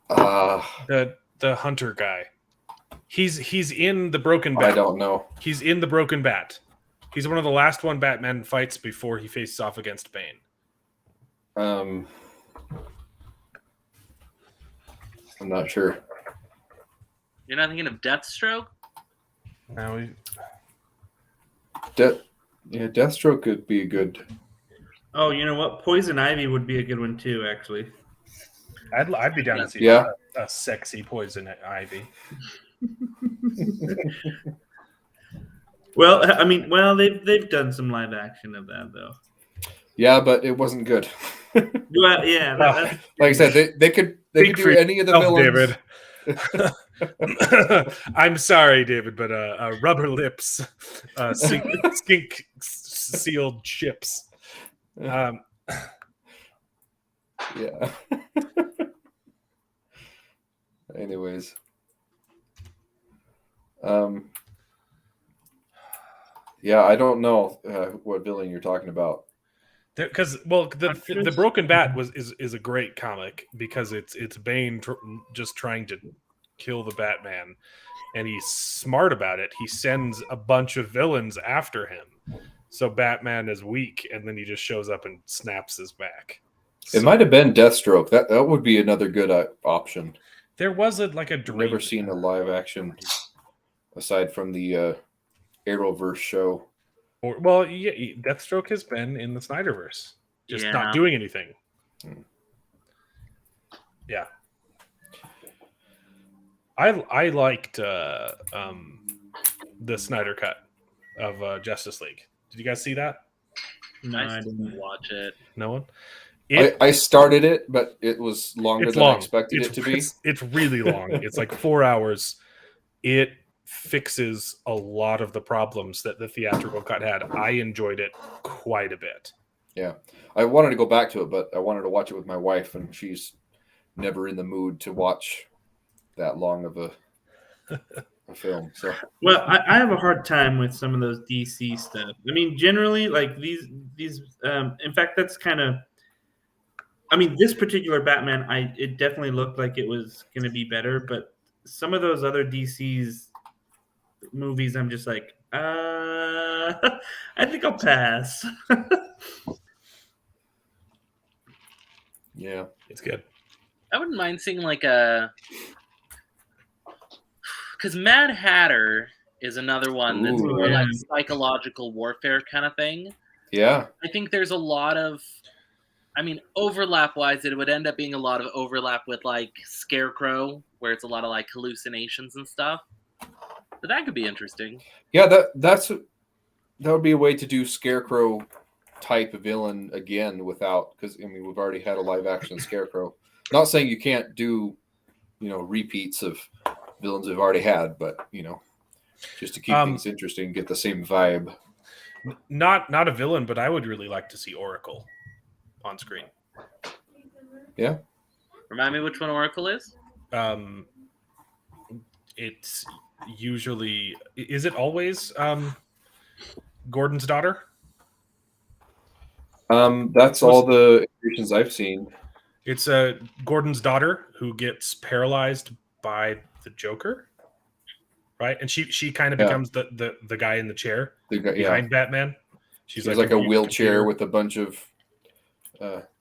The hunter guy. He's in the Broken Bat. I don't know. He's in the Broken Bat. He's one of the last one Batman fights before he faces off against Bane. I'm not sure. You're not thinking of Deathstroke? Now Deathstroke could be a good. Oh, you know what? Poison Ivy would be a good one too, actually. I'd be down to see Yeah. a sexy Poison Ivy. Well, I mean, they've done some live action of that though. Yeah, but it wasn't good. Well, yeah, that's, Like I said, they could Speak do for any of the villains. David. I'm sorry, David, but rubber lips, skink sealed chips. Yeah. Anyways. Yeah, I don't know what villain you're talking about. Because the Broken Bat is a great comic because it's Bane just trying to kill the Batman, and he's smart about it. He sends a bunch of villains after him, so Batman is weak, and then he just shows up and snaps his back. It might have been Deathstroke. That would be another good option. There was a I've dream. never seen a live action aside from the Arrowverse show. Yeah, Deathstroke has been in the Snyderverse, just Yeah. not doing anything. Yeah, I liked the Snyder cut of Justice League. Did you guys see that? no, I I didn't didn't. watch it. No one. I started it, but it was longer It's than I long. expected it to be. It's really long. It's like 4 hours. It fixes a lot of the problems that the theatrical cut had. I enjoyed it quite a bit. Yeah. I wanted to go back to it, but I wanted to watch it with my wife, and she's never in the mood to watch that long of a film. So Well, I have a hard time with some of those DC stuff. I mean, generally, like these. In fact, that's kind of. I mean, this particular Batman, it definitely looked like it was going to be better, but some of those other DC's movies, I'm just like, I think I'll pass. yeah. It's good. I wouldn't mind seeing like a, because Mad Hatter is another one that's Ooh, more yeah. like psychological warfare kind of thing. Yeah. I think there's a lot of, I mean, overlap-wise, it would end up being a lot of overlap with like Scarecrow, where it's a lot of like hallucinations and stuff. But that could be interesting. Yeah, that would be a way to do Scarecrow type villain again without, because I mean we've already had a live action Scarecrow. Not saying you can't do, repeats of villains we've already had, but just to keep things interesting, get the same vibe. Not a villain, but I would really like to see Oracle on screen. Yeah. Remind me which one Oracle is? It's usually, is it always Gordon's daughter? That's all the iterations I've seen. It's Gordon's daughter who gets paralyzed by the Joker, right? And she kind of becomes the guy in the chair behind Batman. She's like a wheelchair with a bunch of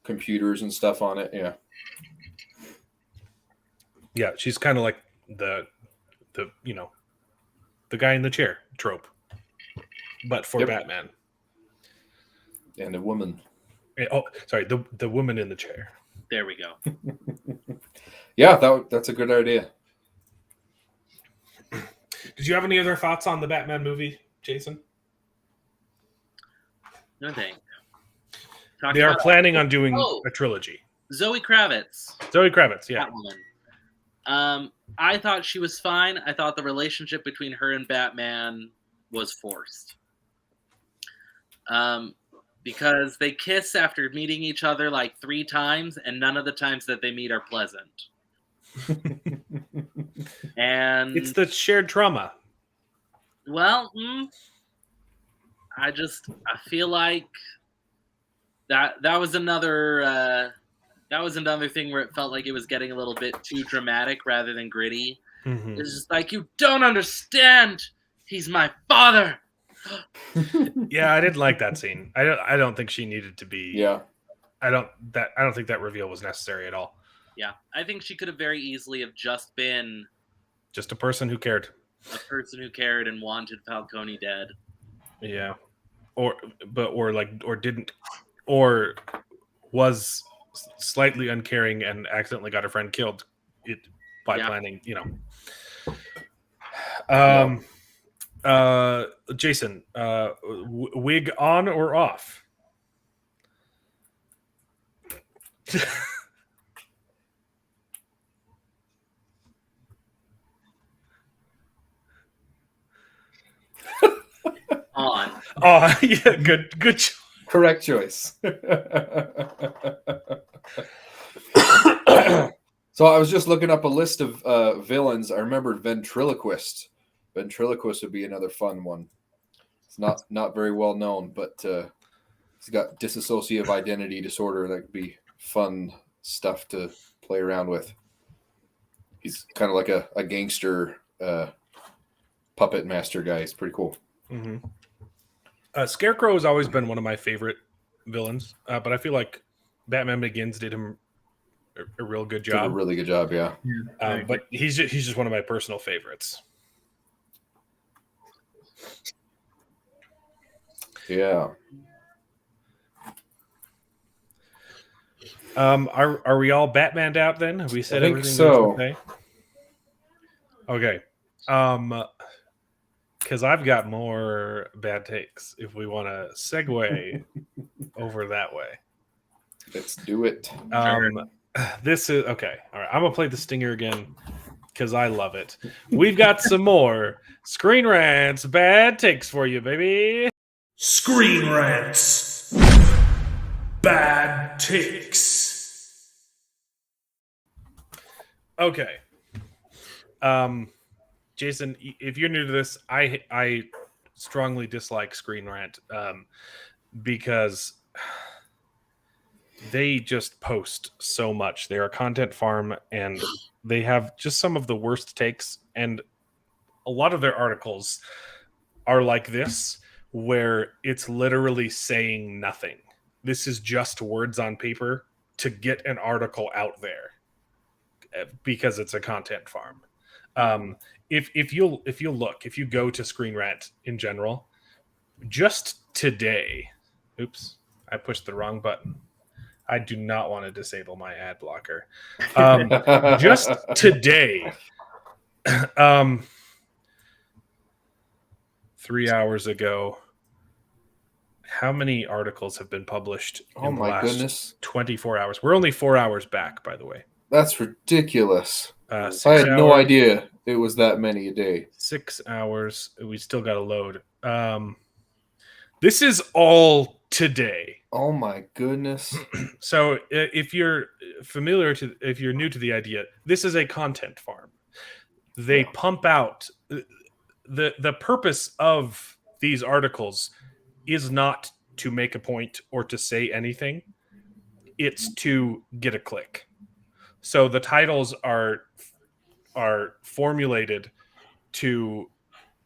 computers and stuff on it. Yeah. Yeah, she's kind of like the guy in the chair trope, but for Batman. And a woman. Oh, sorry, the woman in the chair. There we go. Yeah, that's a good idea. Did you have any other thoughts on the Batman movie, Jason? No thanks. They are planning on doing a trilogy. Zoe Kravitz. Zoe Kravitz, yeah. Catwoman. I thought she was fine. I thought the relationship between her and Batman was forced. Because they kiss after meeting each other like 3 times, and none of the times that they meet are pleasant. And it's the shared trauma. Well, I feel like that was another thing where it felt like it was getting a little bit too dramatic rather than gritty. Mm-hmm. It's just like, you don't understand. He's my father. Yeah, I didn't like that scene. I don't think she needed to be. Yeah. I don't think that reveal was necessary at all. Yeah, I think she could have very easily have just been just a person who cared. A person who cared and wanted Falcone dead. Yeah. Or didn't, or was slightly uncaring and accidentally got her friend killed by planning, Jason, wig on or off? On. Oh, yeah, good. Correct choice. So I was just looking up a list of villains. I remembered Ventriloquist. Ventriloquist would be another fun one. It's not very well known, but he's got dissociative identity disorder. That could be fun stuff to play around with. He's kind of like a gangster puppet master guy. He's pretty cool. Mm-hmm. Scarecrow has always been one of my favorite villains, but I feel like Batman Begins did him a real good job. Did a really good job, yeah. But he's just one of my personal favorites. Yeah. Are we all Batmaned out then? Have we said I think everything? so. Okay. Because I've got more bad takes. If we want to segue over that way, let's do it. This is okay. All right, I'm gonna play the stinger again because I love it. We've got some more Screen Rants bad takes for you, baby. Screen Rants bad takes. Okay. Jason, if you're new to this, I strongly dislike Screen Rant because they just post so much. They're a content farm and they have just some of the worst takes, and a lot of their articles are like this, where it's literally saying nothing. This is just words on paper to get an article out there. because it's a content farm. If you go to Screen Rant in general, just today, oops, I pushed the wrong button. I do not want to disable my ad blocker. Just today, 3 hours ago, how many articles have been published in the last goodness. 24 hours? We're only 4 hours back, by the way. That's ridiculous. 6 I had no hours- idea it was that many a day. 6 hours. We still got to load. This is all today. Oh my goodness. So if you're new to the idea, this is a content farm. They pump out the purpose of these articles is not to make a point or to say anything. It's to get a click. So the titles are formulated to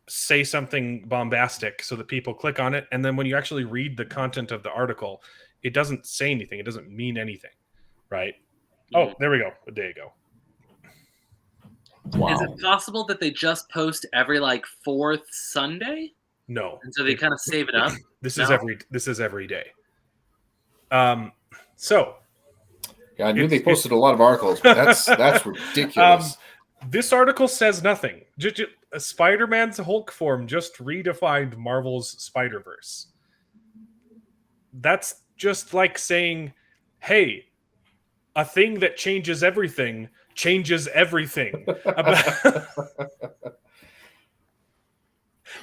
say something bombastic so that people click on it, and then when you actually read the content of the article, it doesn't say anything. It doesn't mean anything, right? Oh, there we go. There you go. Wow. Is it possible that they just post every like fourth Sunday, No. and so they kind of save it up? This No? is every day. So Yeah, I knew they posted a lot of articles, but that's ridiculous. this article says nothing. Spider-Man's Hulk form just redefined Marvel's Spider-Verse. That's just like saying, hey, a thing that changes everything changes everything.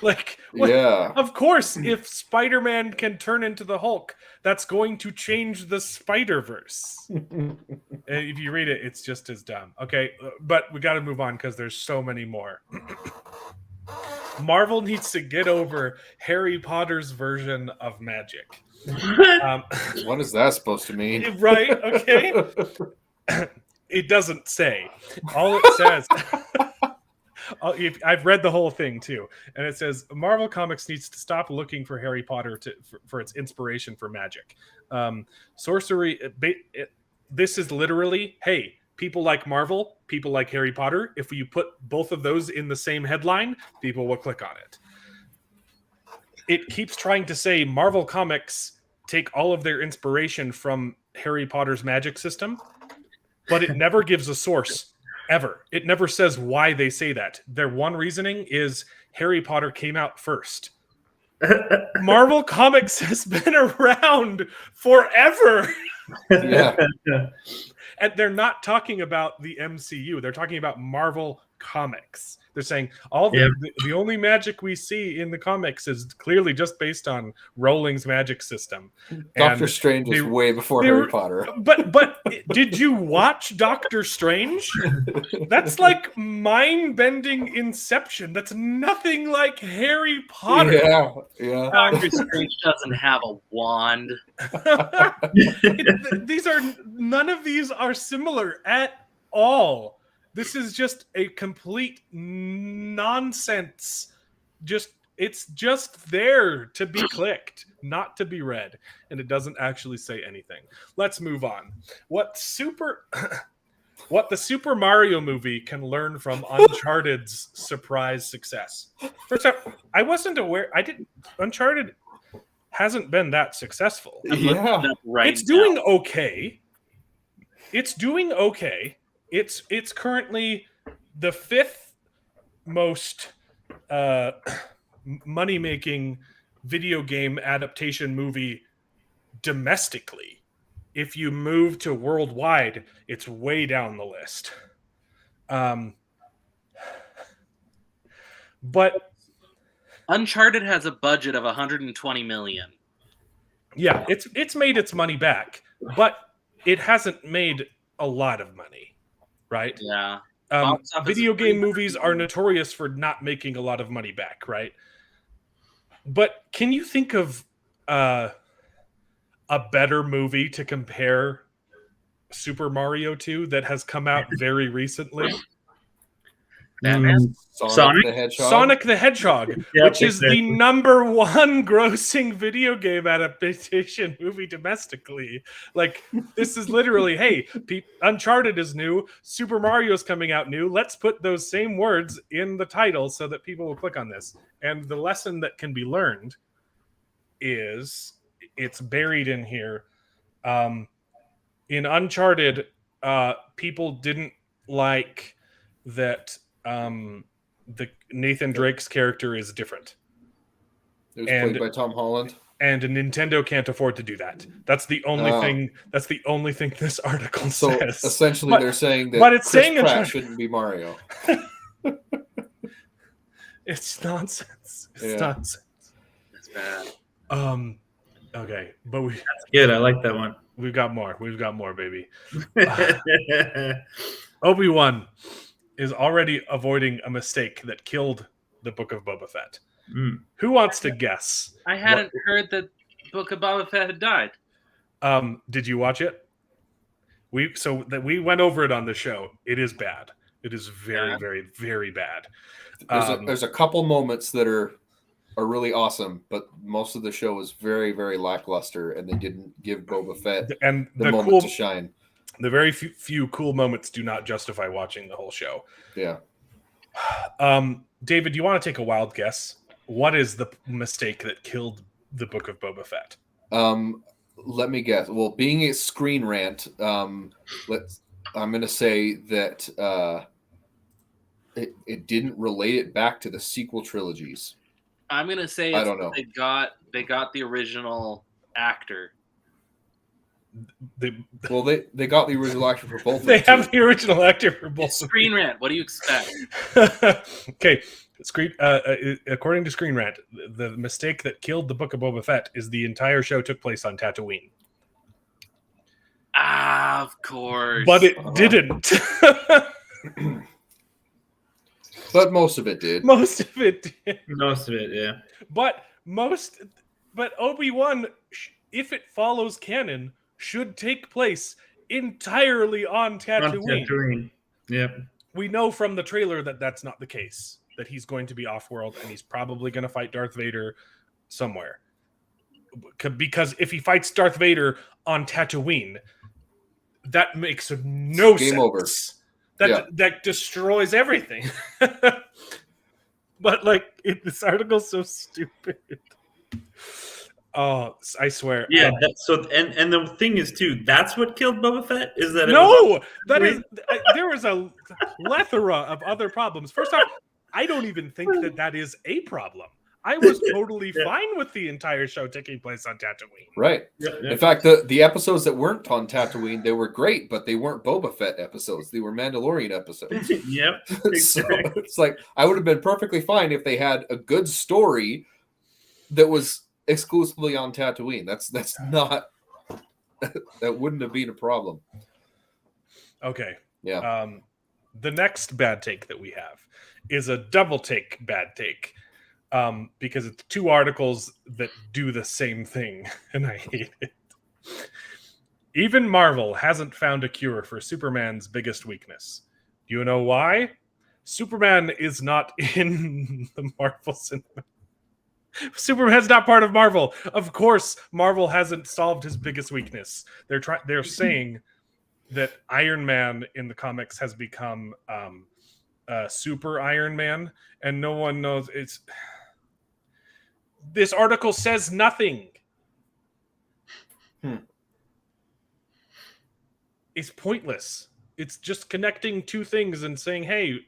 Like, Yeah. of course, if Spider-Man can turn into the Hulk, that's going to change the Spider-Verse. If you read it, it's just as dumb. Okay, but we got to move on because there's so many more. Marvel needs to get over Harry Potter's version of magic. What is that supposed to mean? Right? Okay. It doesn't say. All it says... I've read the whole thing too, and it says Marvel Comics needs to stop looking for Harry Potter for its inspiration for magic. Sorcery. This is literally, hey, people like Marvel, people like Harry Potter. If you put both of those in the same headline, people will click on it. It keeps trying to say Marvel Comics take all of their inspiration from Harry Potter's magic system, but it never gives a source. Ever. It never says why they say that. Their one reasoning is Harry Potter came out first. Marvel Comics has been around forever. Yeah. And they're not talking about the MCU. They're talking about Marvel Comics. They're saying the only magic we see in the comics is clearly just based on Rowling's magic system. Doctor Strange was way before Harry Potter. But did you watch Doctor Strange? That's like mind-bending Inception. That's nothing like Harry Potter. Yeah. Doctor Strange doesn't have a wand. None of these are similar at all. This is just a complete nonsense. It's just there to be clicked, not to be read, and it doesn't actually say anything. Let's move on. What the Super Mario movie can learn from Uncharted's surprise success. First off, I wasn't aware. Uncharted hasn't been that successful. Yeah. It's doing okay. It's doing okay. It's currently the 5th most money-making video game adaptation movie domestically. If you move to worldwide, it's way down the list. But Uncharted has a budget of 120 million. Yeah, it's made its money back, but it hasn't made a lot of money, right? Yeah. Video game movies are notorious for not making a lot of money back, right? But can you think of a better movie to compare Super Mario to that has come out very recently? Batman? Sonic? the Hedgehog. Sonic the Hedgehog, Yep, which is the exactly. #1 grossing video game adaptation movie domestically. Like, this is literally, hey, Uncharted is new, Super Mario's coming out new. Let's put those same words in the title so that people will click on this. And the lesson that can be learned is it's buried in here. In Uncharted, people didn't like that the Nathan Drake's character is different, It was and- played by Tom Holland. and Nintendo can't afford to do that. That's the only Oh. thing. That's the only thing this article So says. essentially, But- they're saying that but it's Chris saying Pratt Uncharted. shouldn't be Mario. It's nonsense. It's Yeah. nonsense. That's bad. Okay, but Good. I like that one. we've got more. We've got more, baby. Obi-Wan is already avoiding a mistake that killed the Book of Boba Fett. Mm. Who wants to guess? I hadn't heard that Book of Boba Fett had died. Did you watch it? We went over it on the show. It is bad. It is very, Bad? very, very bad. There's a couple moments that are really awesome, but most of the show is very, very lackluster, and they didn't give Boba Fett And the the moment cool, to shine. the very few cool moments do not justify watching the whole show. Yeah. David, do you want to take a wild guess? What is the mistake that killed the Book of Boba Fett? Let me guess. Well, being a Screen Rant, I'm going to say that it didn't relate it back to the sequel trilogies. I'm gonna say I it's don't know. They got the original actor. Well, they got the original actor for both. They of them, have the original actor for both. It's Screen Rant. What do you expect? Okay, according to Screen Rant, the mistake that killed the Book of Boba Fett is the entire show took place on Tatooine, Ah, of course. but it Uh-huh. didn't. but most of it did. Most of it did. Most of it, yeah. But Obi-Wan, if it follows canon, should take place entirely on Tatooine. Tatooine. Yep. We know from the trailer that that's not the case. That he's going to be off-world and he's probably going to fight Darth Vader somewhere. Because if he fights Darth Vader on Tatooine, that makes no sense. Game over. That destroys everything. But this article's so stupid. Oh, I swear. Yeah. And the thing is too. That's what killed Boba Fett. Is that No, there was a plethora of other problems. First off, I don't even think that is a problem. I was totally fine with the entire show taking place on Tatooine. Right. In fact, the episodes that weren't on Tatooine, they were great, but they weren't Boba Fett episodes. They were Mandalorian episodes. Yep. So it's like I would have been perfectly fine if they had a good story that was exclusively on Tatooine. That's not that wouldn't have been a problem. Okay. Yeah. The next bad take that we have is a double take bad take. Because it's two articles that do the same thing, and I hate it. Even Marvel hasn't found a cure for Superman's biggest weakness. Do you know why? Superman is not in the Marvel cinema. Superman's not part of Marvel. Of course, Marvel hasn't solved his biggest weakness. They're saying that Iron Man in the comics has become Super Iron Man, and no one knows it's. This article says nothing. It's pointless. It's just connecting two things and saying, "Hey,"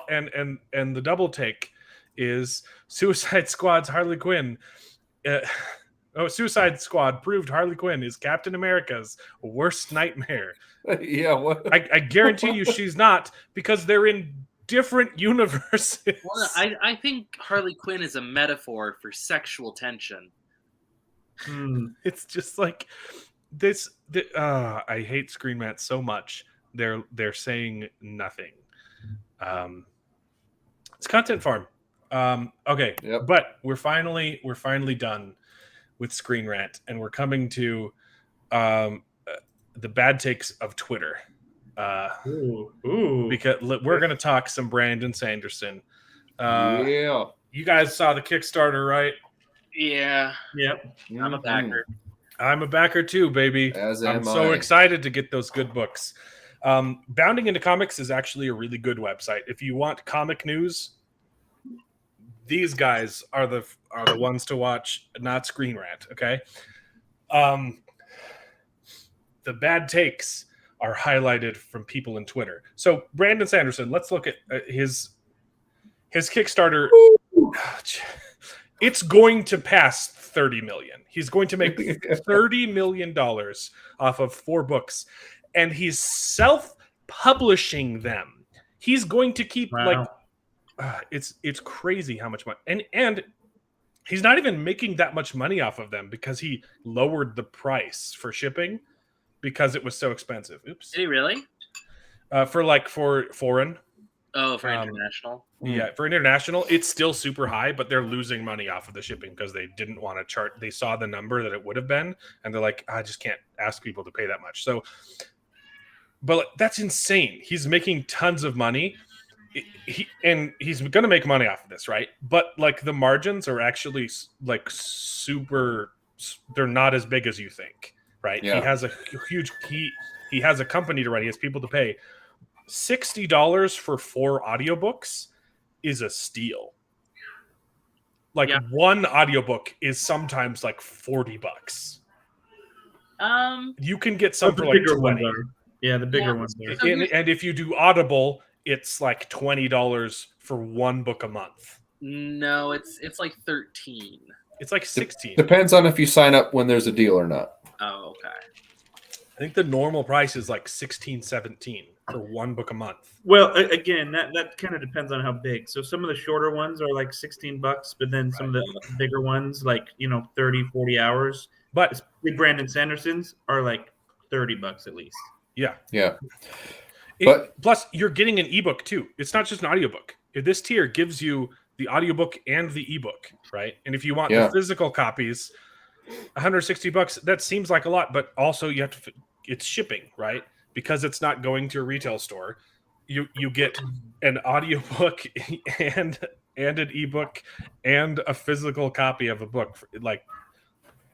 and the double take is Suicide Squad's Harley Quinn. Suicide Squad proved Harley Quinn is Captain America's worst nightmare. Yeah. What? I guarantee you, she's not, because they're in different universes. Well, I think Harley Quinn is a metaphor for sexual tension. It's just like this. I hate Screen Rant so much. They're saying nothing. It's content farm. Okay, Yep. but we're finally done with Screen Rant, and we're coming to the bad takes of Twitter. Ooh. because we're going to talk some Brandon Sanderson. Yeah. You guys saw the Kickstarter, right? Yeah, Yep. I'm a Mhm. backer. I'm a backer too, baby. As I'm am so I. excited to get those good books. Bounding into Comics is actually a really good website. If you want comic news, these guys are the ones to watch, not Screen Rant. Okay. The bad takes are highlighted from people in Twitter. So Brandon Sanderson, let's look at his Kickstarter. It's going to pass 30 million. He's going to make $30 million off of 4 books, and he's self-publishing them. He's going to keep Wow. it's crazy how much money, and he's not even making that much money off of them because he lowered the price for shipping because it was so expensive. Oops. Did he really? For foreign. Oh, for international. Yeah, for international, it's still super high, but they're losing money off of the shipping because they didn't want to chart. They saw the number that it would have been, and they're like, I just can't ask people to pay that much. So, but that's insane. He's making tons of money. He's going to make money off of this, right? But like the margins are actually like super. They're not as big as you think, right? Yeah. He has a huge he has a company to run. He has people to pay. $60 for 4 audiobooks is a steal. Like one audiobook is sometimes like $40. You can get some for like 20. Yeah, the bigger ones are. And if you do Audible, it's like $20 for 1 book a month. No, it's like 13. It's like 16. Depends on if you sign up when there's a deal or not. Oh, okay. I think the normal price is like 16, 17 for 1 book a month. Well, again, that kind of depends on how big. So some of the shorter ones are like $16, but then some of the bigger ones, like 30, 40 hours. But especially Brandon Sanderson's are like $30 at least. Yeah. But plus, you're getting an ebook too. It's not just an audiobook. This tier gives you the audiobook and the ebook, right? And if you want the physical copies, $160, that seems like a lot, but also you have to. It's shipping, right? Because it's not going to a retail store. You get an audiobook and an ebook and a physical copy of a book. Like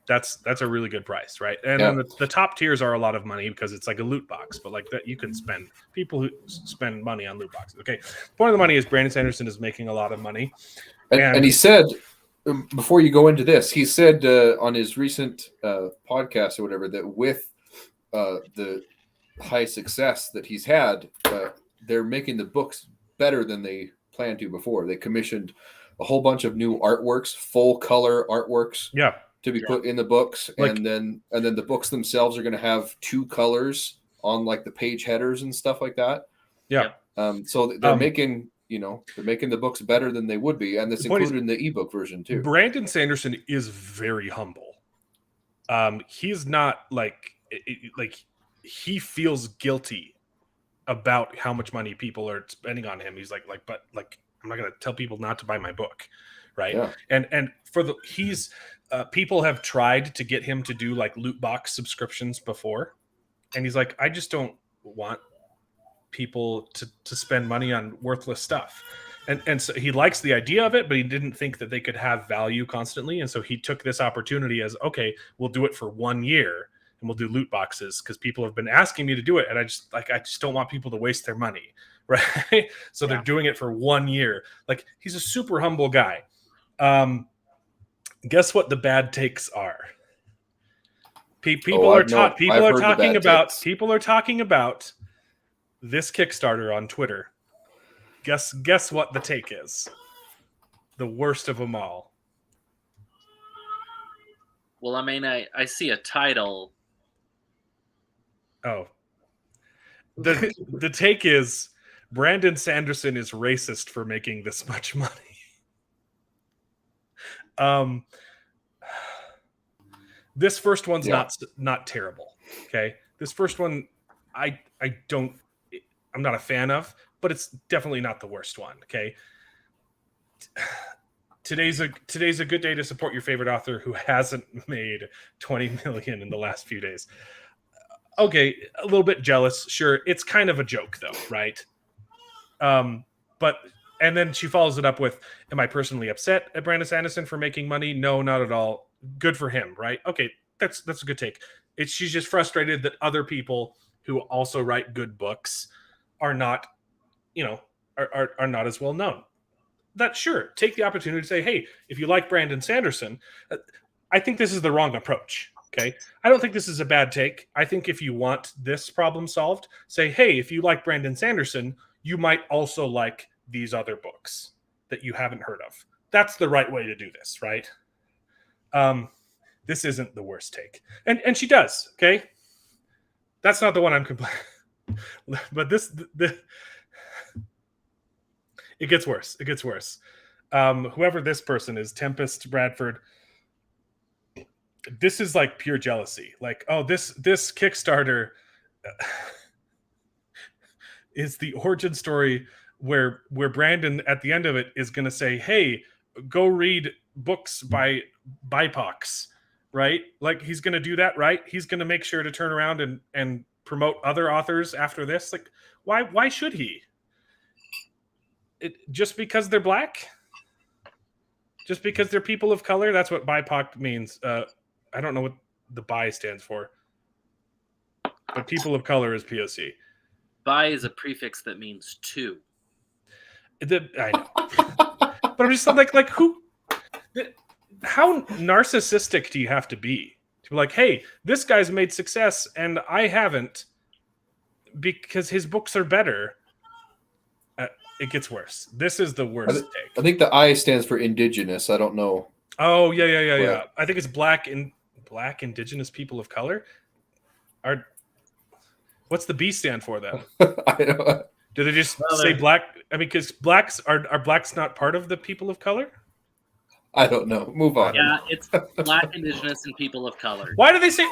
that's a really good price, right? And then the top tiers are a lot of money because it's like a loot box, but like that you can spend. People who spend money on loot boxes. Okay, the point of the money is Brandon Sanderson is making a lot of money, and he said before you go into this, he said on his recent podcast or whatever that with the high success that he's had, they're making the books better than they planned to before. They commissioned a whole bunch of new artworks, full color artworks, to be put in the books, and then the books themselves are going to have 2 colors on like the page headers and stuff like that. So they're making they're making the books better than they would be, and that's included in the ebook version too. Brandon Sanderson is very humble. He's not like he feels guilty about how much money people are spending on him. He's like, but I'm not going to tell people not to buy my book, right? Yeah. And for people have tried to get him to do like loot box subscriptions before, and he's like, I just don't want people to spend money on worthless stuff. And so he likes the idea of it, but he didn't think that they could have value constantly. And so he took this opportunity as, okay, we'll do it for 1 year and we'll do loot boxes because people have been asking me to do it. And I just don't want people to waste their money. Right. So they're doing it for 1 year. Like, he's a super humble guy. Guess what the bad takes are? People are talking about this Kickstarter on Twitter. Guess what the take is? The worst of them all. Well, I mean, I see a title. Oh. The take is Brandon Sanderson is racist for making this much money. This first one's not terrible. Okay. This first one I'm not a fan of, but it's definitely not the worst one. Okay. Today's a good day to support your favorite author who hasn't made 20 million in the last few days. okay, a little bit jealous. Sure, it's kind of a joke though, right? But and then she follows it up with, "Am I personally upset at Brandon Sanderson for making money? No, not at all. Good for him, right? Okay, that's a good take. She's just frustrated that other people who also write good books are not, are not as well known. That sure, take the opportunity to say, hey, if you like Brandon Sanderson, I think this is the wrong approach. Okay, I don't think this is a bad take. I think if you want this problem solved, say, hey, if you like Brandon Sanderson, you might also like these other books that you haven't heard of. That's the right way to do this, right? This isn't the worst take, and she does. Okay, that's not the one I'm complaining. But it gets worse. It gets worse. Whoever this person is, Tempest Bradford. This is like pure jealousy. Like, oh, this Kickstarter is the origin story where Brandon at the end of it is going to say, "Hey, go read books by BIPOCs," right? Like he's going to do that, right? He's going to make sure to turn around and promote other authors after this. Like, why should he? Just because they're black? Just because they're people of color? That's what BIPOC means. I don't know what the bi stands for, but people of color is POC. Bi is a prefix that means two. I know, but I'm just like who? How narcissistic do you have to be like, hey, this guy's made success and I haven't because his books are better? It gets worse. This is the worst take. I think the I stands for indigenous. I don't know. Oh yeah. I think it's black indigenous people of color. What's the B stand for then? I don't. Do they just say black? I mean, because blacks are blacks not part of the people of color? I don't know. Move on. Yeah, it's black, indigenous, and people of color. Why do they say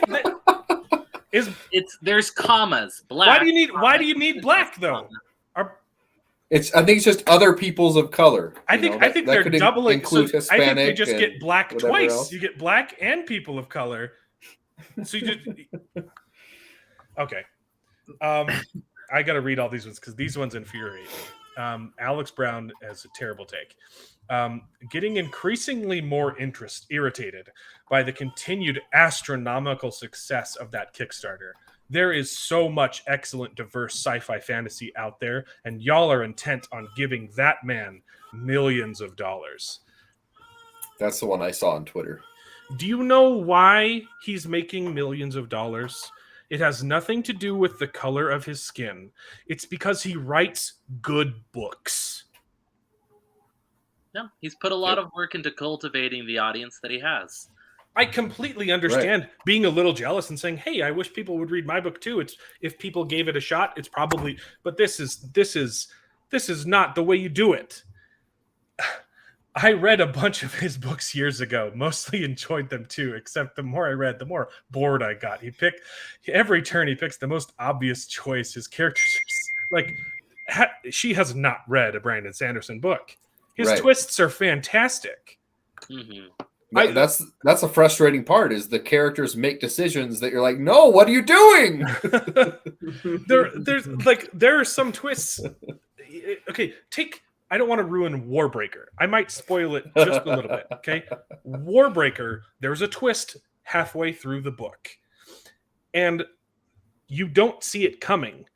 there's commas? Black. Why do you need black though? I think it's just other peoples of color. I think they're doubling. Include so Hispanic. I think they just get black twice. Else. You get black and people of color. So you just okay. I got to read all these ones because these ones infuriate me. Alex Brown has a terrible take. Getting increasingly more irritated by the continued astronomical success of that Kickstarter. There is so much excellent, diverse sci-fi fantasy out there, and y'all are intent on giving that man millions of dollars. That's the one I saw on Twitter. Do you know why he's making millions of dollars? It has nothing to do with the color of his skin. It's because he writes good books. No, he's put a lot of work into cultivating the audience that he has. I completely understand being a little jealous and saying, "Hey, I wish people would read my book too." It's if people gave it a shot, it's probably. But this is not the way you do it. I read a bunch of his books years ago. Mostly enjoyed them too. Except the more I read, the more bored I got. Every turn he picks the most obvious choice. His characters are like she has not read a Brandon Sanderson book. His twists are fantastic. Mm-hmm. That's a frustrating part is the characters make decisions that you're like, no, what are you doing? there are some twists. Okay, I don't want to ruin Warbreaker. I might spoil it just a little bit. Okay, Warbreaker. There's a twist halfway through the book, and you don't see it coming,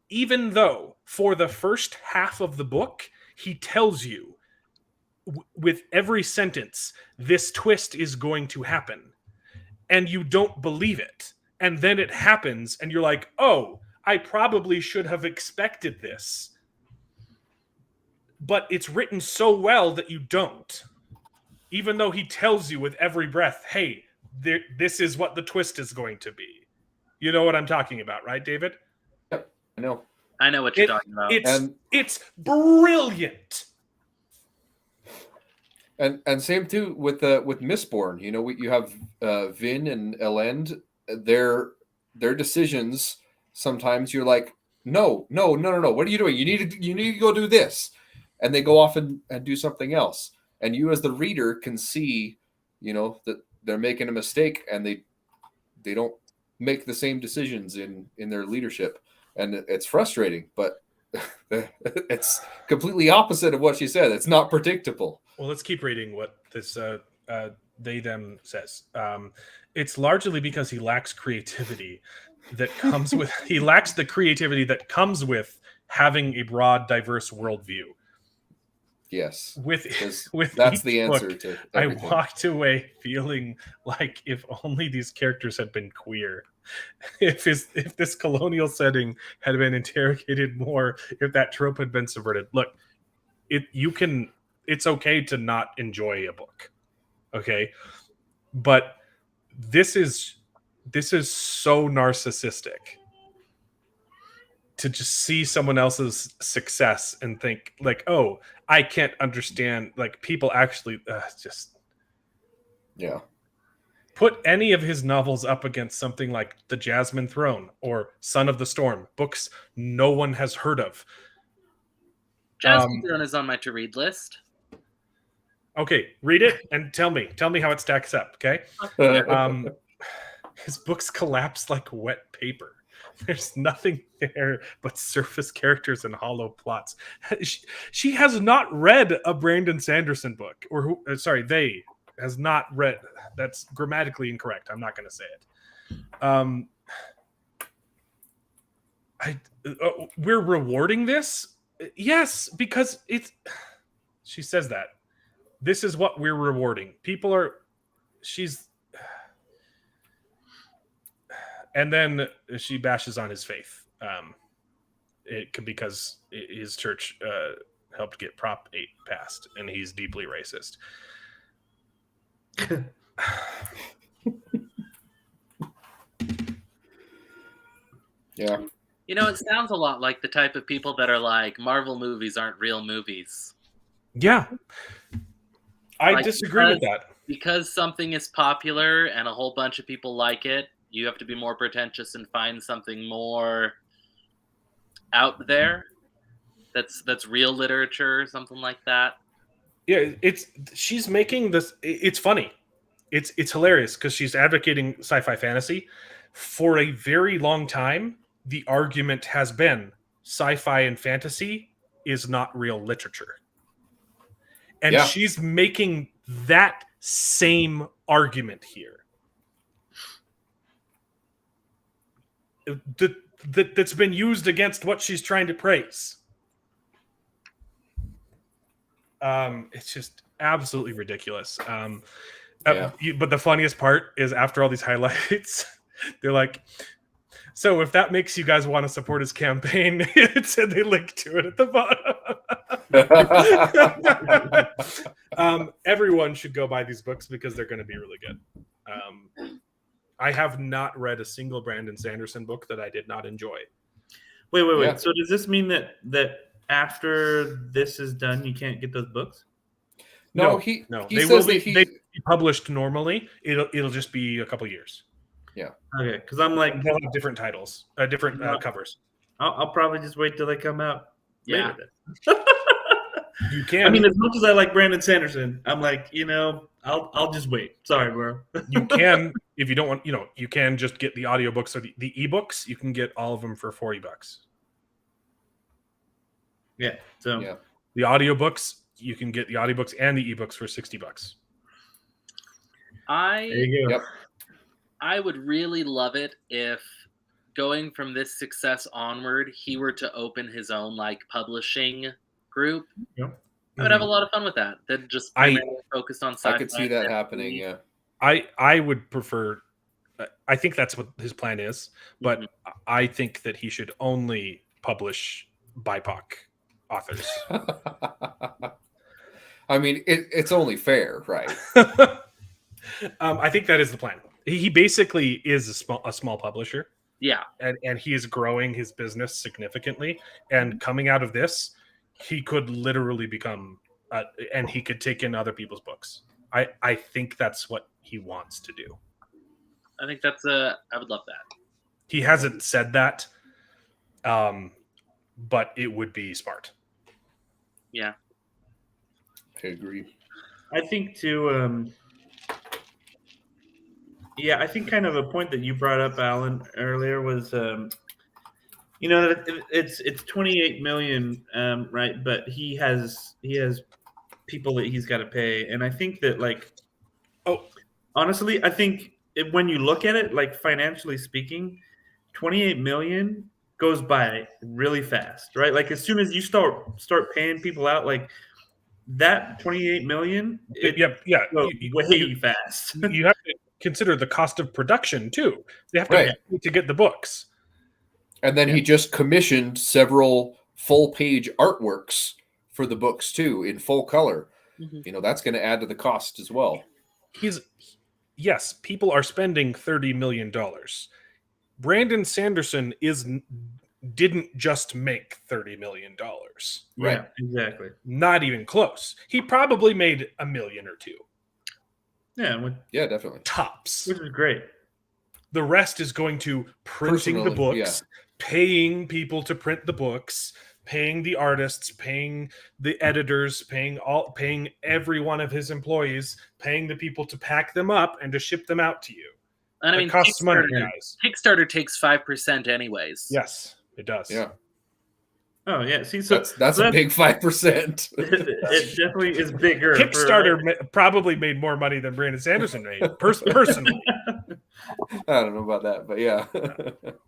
even though for the first half of the book he tells you. With every sentence, this twist is going to happen, and you don't believe it, and then it happens, and you're like, "Oh, I probably should have expected this," but it's written so well that you don't, even though he tells you with every breath, "Hey, this is what the twist is going to be." You know what I'm talking about, right, David? Yep, I know what you're talking about. It's brilliant. And same too with Mistborn. You know, you have Vin and Elend. Their decisions. Sometimes you're like, no. What are you doing? You need to go do this, and they go off and do something else. And you as the reader can see, that they're making a mistake, and they don't make the same decisions in their leadership, and it's frustrating. But it's completely opposite of what she said. It's not predictable. Well, let's keep reading what this they them says. It's largely because he lacks creativity that comes with he lacks the creativity that comes with having a broad, diverse worldview. Yes, With that's each the answer book, to I everything. walked away feeling like if only these characters had been queer, if this colonial setting had been interrogated more, if that trope had been subverted. Look, it's okay to not enjoy a book, okay, but this is so narcissistic to just see someone else's success and think like, oh, I can't understand, like people actually just Yeah. put any of his novels up against something like The Jasmine Throne or Son of the Storm, books no one has heard of. Jasmine Throne is on my to read list. Okay, read it and tell me how it stacks up, okay? His books collapse like wet paper. There's nothing there but surface characters and hollow plots. She has not read a Brandon Sanderson book, or they has not read. That's grammatically incorrect. I'm not going to say it. We're rewarding this, yes, because it's. She says that this is what we're rewarding. People are. She's. And then she bashes on his faith, because his church helped get Prop 8 passed, and he's deeply racist. Yeah. You know, it sounds a lot like the type of people that are like, Marvel movies aren't real movies. Yeah. I Like, disagree with that. Because something is popular and a whole bunch of people like it, you have to be more pretentious and find something more out there that's real literature, something like that. Yeah, she's making this. It's funny. It's hilarious because she's advocating sci-fi fantasy. For a very long time, the argument has been sci-fi and fantasy is not real literature. And she's making that same argument here. That's been used against what she's trying to praise. It's just absolutely ridiculous. But the funniest part is after all these highlights, they're like, so if that makes you guys want to support his campaign, it said they link to it at the bottom. Everyone should go buy these books because they're going to be really good. I have not read a single Brandon Sanderson book that I did not enjoy. Wait. Yeah. So does this mean that after this is done, you can't get those books? No. They will be published normally. It'll just be a couple years. Yeah. Okay, because I'm like, they'll have different titles, different covers. I'll probably just wait till they come out. Yeah. You can. I mean, as much as I like Brandon Sanderson, I'm like, I'll just wait. Sorry, bro. You can, if you don't want, you can just get the audiobooks or the ebooks. You can get all of them for $40. Yeah. So the audiobooks, you can get the audiobooks and the ebooks for $60. There you go. Yep. I would really love it if, going from this success onward, he were to open his own publishing group. Yep. I would have a lot of fun with that. Then just focused on sci-fi. I could see that happening. Yeah. I would prefer. I think that's what his plan is, but I think that he should only publish BIPOC authors. I mean, it's only fair, right? I think that is the plan. He basically is a small publisher. Yeah. And he is growing his business significantly. And coming out of this, he could literally become, and he could take in other people's books. I think that's what he wants to do. I think I would love that. He hasn't said that, but it would be smart. Yeah. I agree. I think too, Yeah, I think kind of a point that you brought up, Alan, earlier was, you know, it's 28 million, right? But he has people that he's got to pay, and I think that like, Oh, honestly, I think when you look at it, like financially speaking, 28 million goes by really fast, right? Like as soon as you start paying people out, like that 28 million, it yeah. goes way fast. You have to consider the cost of production too. They have Right. to get the books. And then he just commissioned several full-page artworks for the books too, in full color. Mhm. You know, that's going to add to the cost as well. Yes, people are spending $30 million. Brandon Sanderson didn't just make $30 million. Yeah, exactly. Not even close. He probably made $1 million or $2 million. Yeah, Definitely. tops. which is great. The rest is going to printing the Personally, books, paying people to print the books, paying the artists, paying the editors, paying every one of his employees, paying the people to pack them up and to ship them out to you. And I It mean, costs money, Kickstarter, guys. Kickstarter takes 5% anyways. Yes, it does. Yeah. Oh yeah, see, so That's a big 5%. it definitely is bigger. Kickstarter probably made more money than Brandon Sanderson made personally. I don't know about that, but yeah.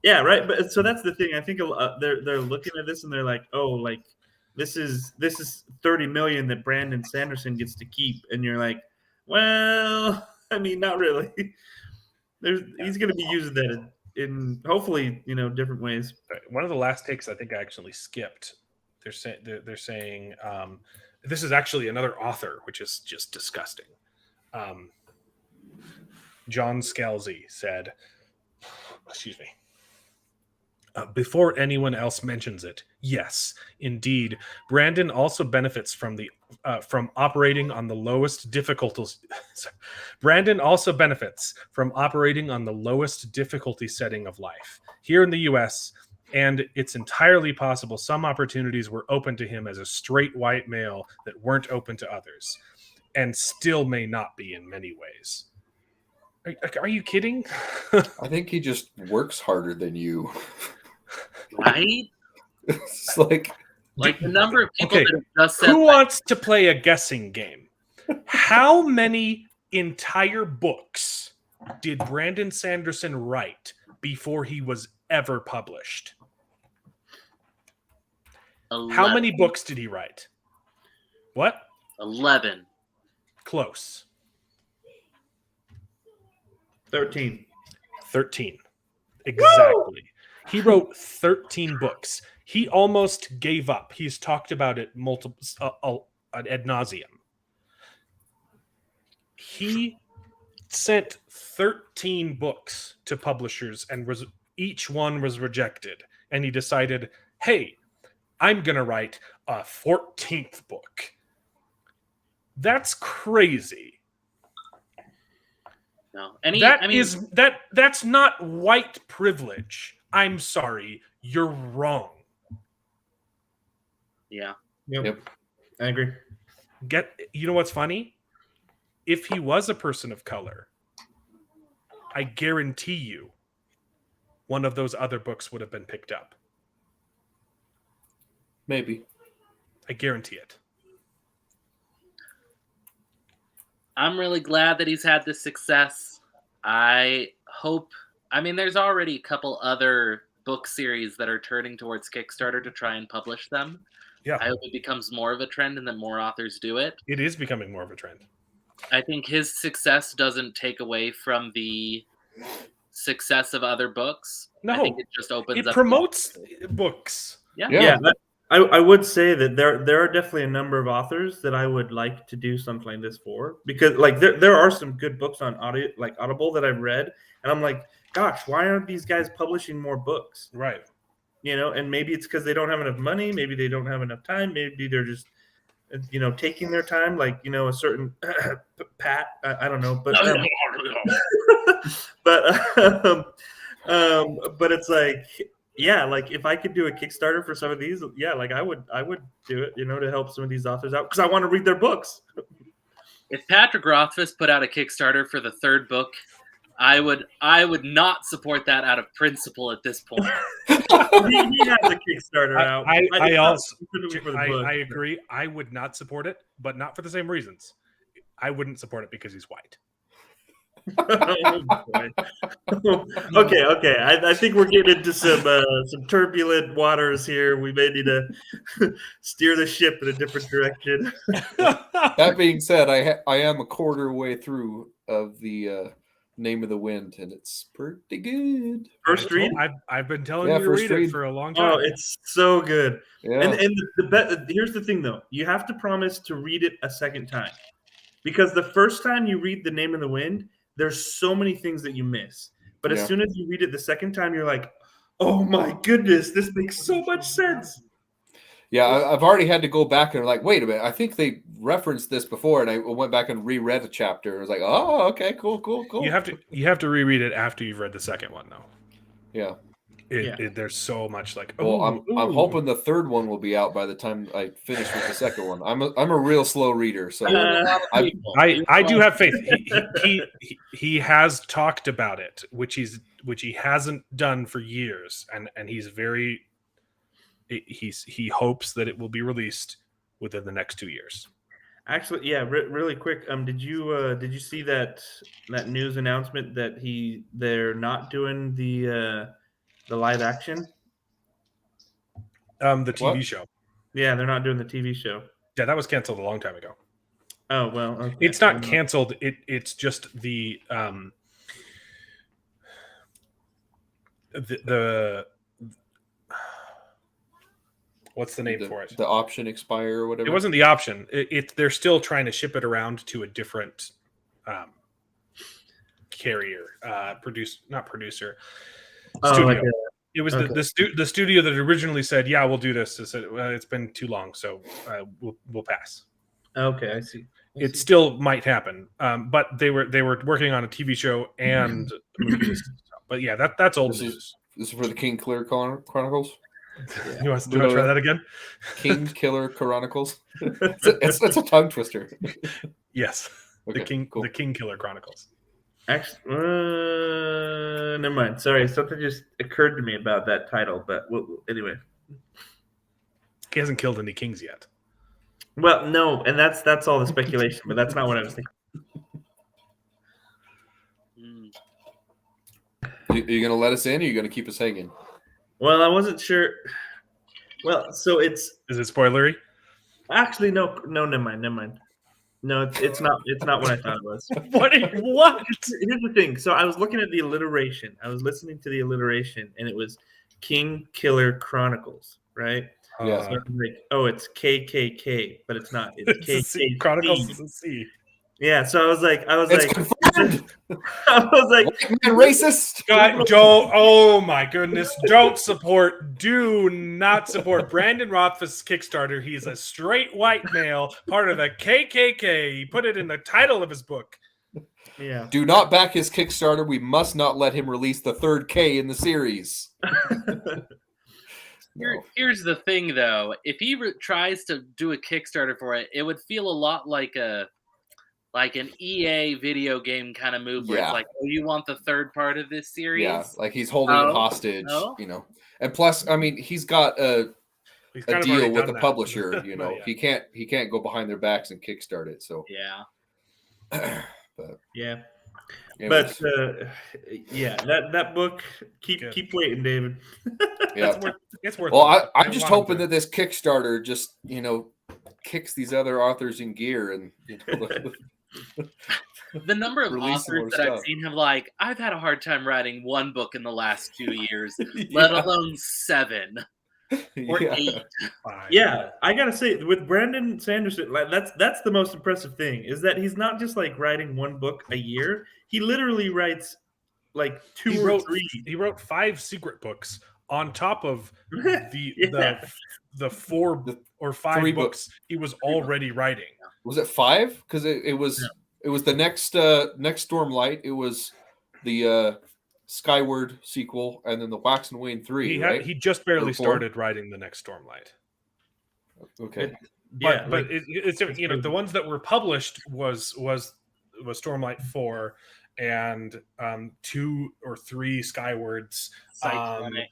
Yeah, right. But so that's the thing. I think they're looking at this and they're like, oh, like this is 30 million that Brandon Sanderson gets to keep, and you're like, well, I mean, not really. He's going to be using that in hopefully different ways. One of the last takes I think I actually skipped. They're saying this is actually another author, which is just disgusting. John Scalzi said, excuse me, before anyone else mentions it, yes, indeed, Brandon also benefits from operating on the lowest difficulties. Brandon also benefits from operating on the lowest difficulty setting of life. Here in the U.S., and it's entirely possible some opportunities were open to him as a straight white male that weren't open to others, and still may not be in many ways. Are you kidding? I think he just works harder than you. Right? It's like the number of people Okay, that have just said who wants to play a guessing game? How many entire books did Brandon Sanderson write before he was ever published? 11. How many books did he write? What? 11. Close. 13. 13. Exactly. He wrote 13 books. He almost gave up. He's talked about it ad nauseum. He sent 13 books to publishers, and each one was rejected. And he decided, hey, I'm going to write a 14th book. That's crazy. No. That's not white privilege. I'm sorry. You're wrong. Yeah. Yep. I agree. You know what's funny? If he was a person of color, I guarantee you one of those other books would have been picked up. maybe. I guarantee it. I'm really glad that he's had this success. I hope. I mean, there's already a couple other book series that are turning towards Kickstarter to try and publish them. Yeah. I hope it becomes more of a trend and that more authors do it. It is becoming more of a trend. I think his success doesn't take away from the success of other books. No, I think it just opens it up. promotes books. Yeah. Yeah, I would say that there are definitely a number of authors that I would like to do something like this for, because like there are some good books on Audible that I've read, and I'm like, gosh, why aren't these guys publishing more books? Right. And maybe it's because they don't have enough money, maybe they don't have enough time, maybe they're just taking their time, like a certain Pat, I don't know, but but it's like, yeah, like if I could do a Kickstarter for some of these, yeah, like I would do it, to help some of these authors out, because I want to read their books. If Patrick Rothfuss put out a Kickstarter for the third book I would not support that out of principle at this point. He has a Kickstarter out. I It's not also specifically for the book. I agree. I would not support it, but not for the same reasons. I wouldn't support it because he's white. Oh, boy. Okay. I think we're getting into some turbulent waters here. We may need to steer the ship in a different direction. That being said, I am a quarter way through of the Name of the Wind, and it's pretty good. First read. I've been telling Yeah, you to first read it read. for a long time. Oh, it's so good. Yeah. And here's the thing, though. You have to promise to read it a second time, because the first time you read The Name of the Wind, there's so many things that you miss. But as Yeah. soon as you read it the second time, you're like, oh my goodness, this makes so much sense. Yeah, I've already had to go back and like, wait a minute, I think they referenced this before, and I went back and reread a chapter. I was like, oh, okay, cool. You have to reread it after you've read the second one, though. Yeah. There's so much like. Well, I'm hoping the third one will be out by the time I finish with the second one. I'm a real slow reader, so I do have faith. He has talked about it, which he hasn't done for years, and he's very. He hopes that it will be released within the next 2 years. Actually, yeah. Really quick. Did you see that news announcement that they're not doing the live action? The TV What? show. Yeah, they're not doing the TV show. Yeah, that was canceled a long time ago. Oh well, okay. It's not canceled. It's just the what's the name for it? The option expire or whatever. It wasn't the option. They're still trying to ship it around to a different carrier, not producer, studio. Like it was the studio that originally said, "Yeah, we'll do this." It said, "Well, it's been too long, so we'll pass." okay, I see. It still might happen, but they were working on a TV show and movies. But yeah, that's old news. This is for the King Killer Chronicles. You want to try that again? King Killer Chronicles. It's a tongue twister. Yes, Okay, cool. The King Killer Chronicles. Actually, never mind. Sorry, something just occurred to me about that title. But anyway, He hasn't killed any kings yet. well, no, and that's all the speculation. But that's not what I was thinking. Are you going to let us in, or are you going to keep us hanging? Well, I wasn't sure. Well, so it's Is it spoilery? actually no. Never mind. No, it's not. It's not what I thought it was. What? Here's the thing. So I was looking at the alliteration. I was listening to the alliteration, and it was King Killer Chronicles, right? Yeah. So I was like, oh, it's KKK, but it's not. It's It's a C. KKC. Chronicles is a C. Yeah. So I was like, It's confirmed. I was like, White man racist. God, don't! Oh my goodness! Do not support Brandon Rothfuss's Kickstarter. He's a straight white male, part of the KKK. He put it in the title of his book. yeah. Do not back his Kickstarter. We must not let him release the third K in the series. No. Here's the thing, though. If he tries to do a Kickstarter for it, it would feel a lot like an EA video game kind of move where Yeah. it's like, oh, you want the third part of this series? Yeah, like he's holding it hostage, no. And plus, I mean, he's got a He's kind of deal already with done the that. publisher. Not yet. He can't go behind their backs and kickstart it. So Yeah. Yeah. anyways, But yeah, that book. Good. Keep waiting, David. yeah. It's worth. Well, it. I'm just want him hoping to. that this Kickstarter just kicks these other authors in gear and The number of Release some more authors that I've stuff. seen have I've had a hard time writing one book in the last 2 years, let alone 7 or Yeah. 8. Fine. Yeah, I gotta say, with Brandon Sanderson, like, that's the most impressive thing is that he's not just like writing one book a year. He literally writes like two He or wrote three. 5 secret books on top of Yeah. the 4 or 5 3 books he was already writing. Was it 5? Because it was the next Stormlight. It was the Skyward sequel, and then the Wax and Wayne 3. Right? He just barely Or 4? started writing the next Stormlight. Okay. Yeah, But it's different. The ones that were published was Stormlight 4 and 2 or 3 Skywards. Cyclonic.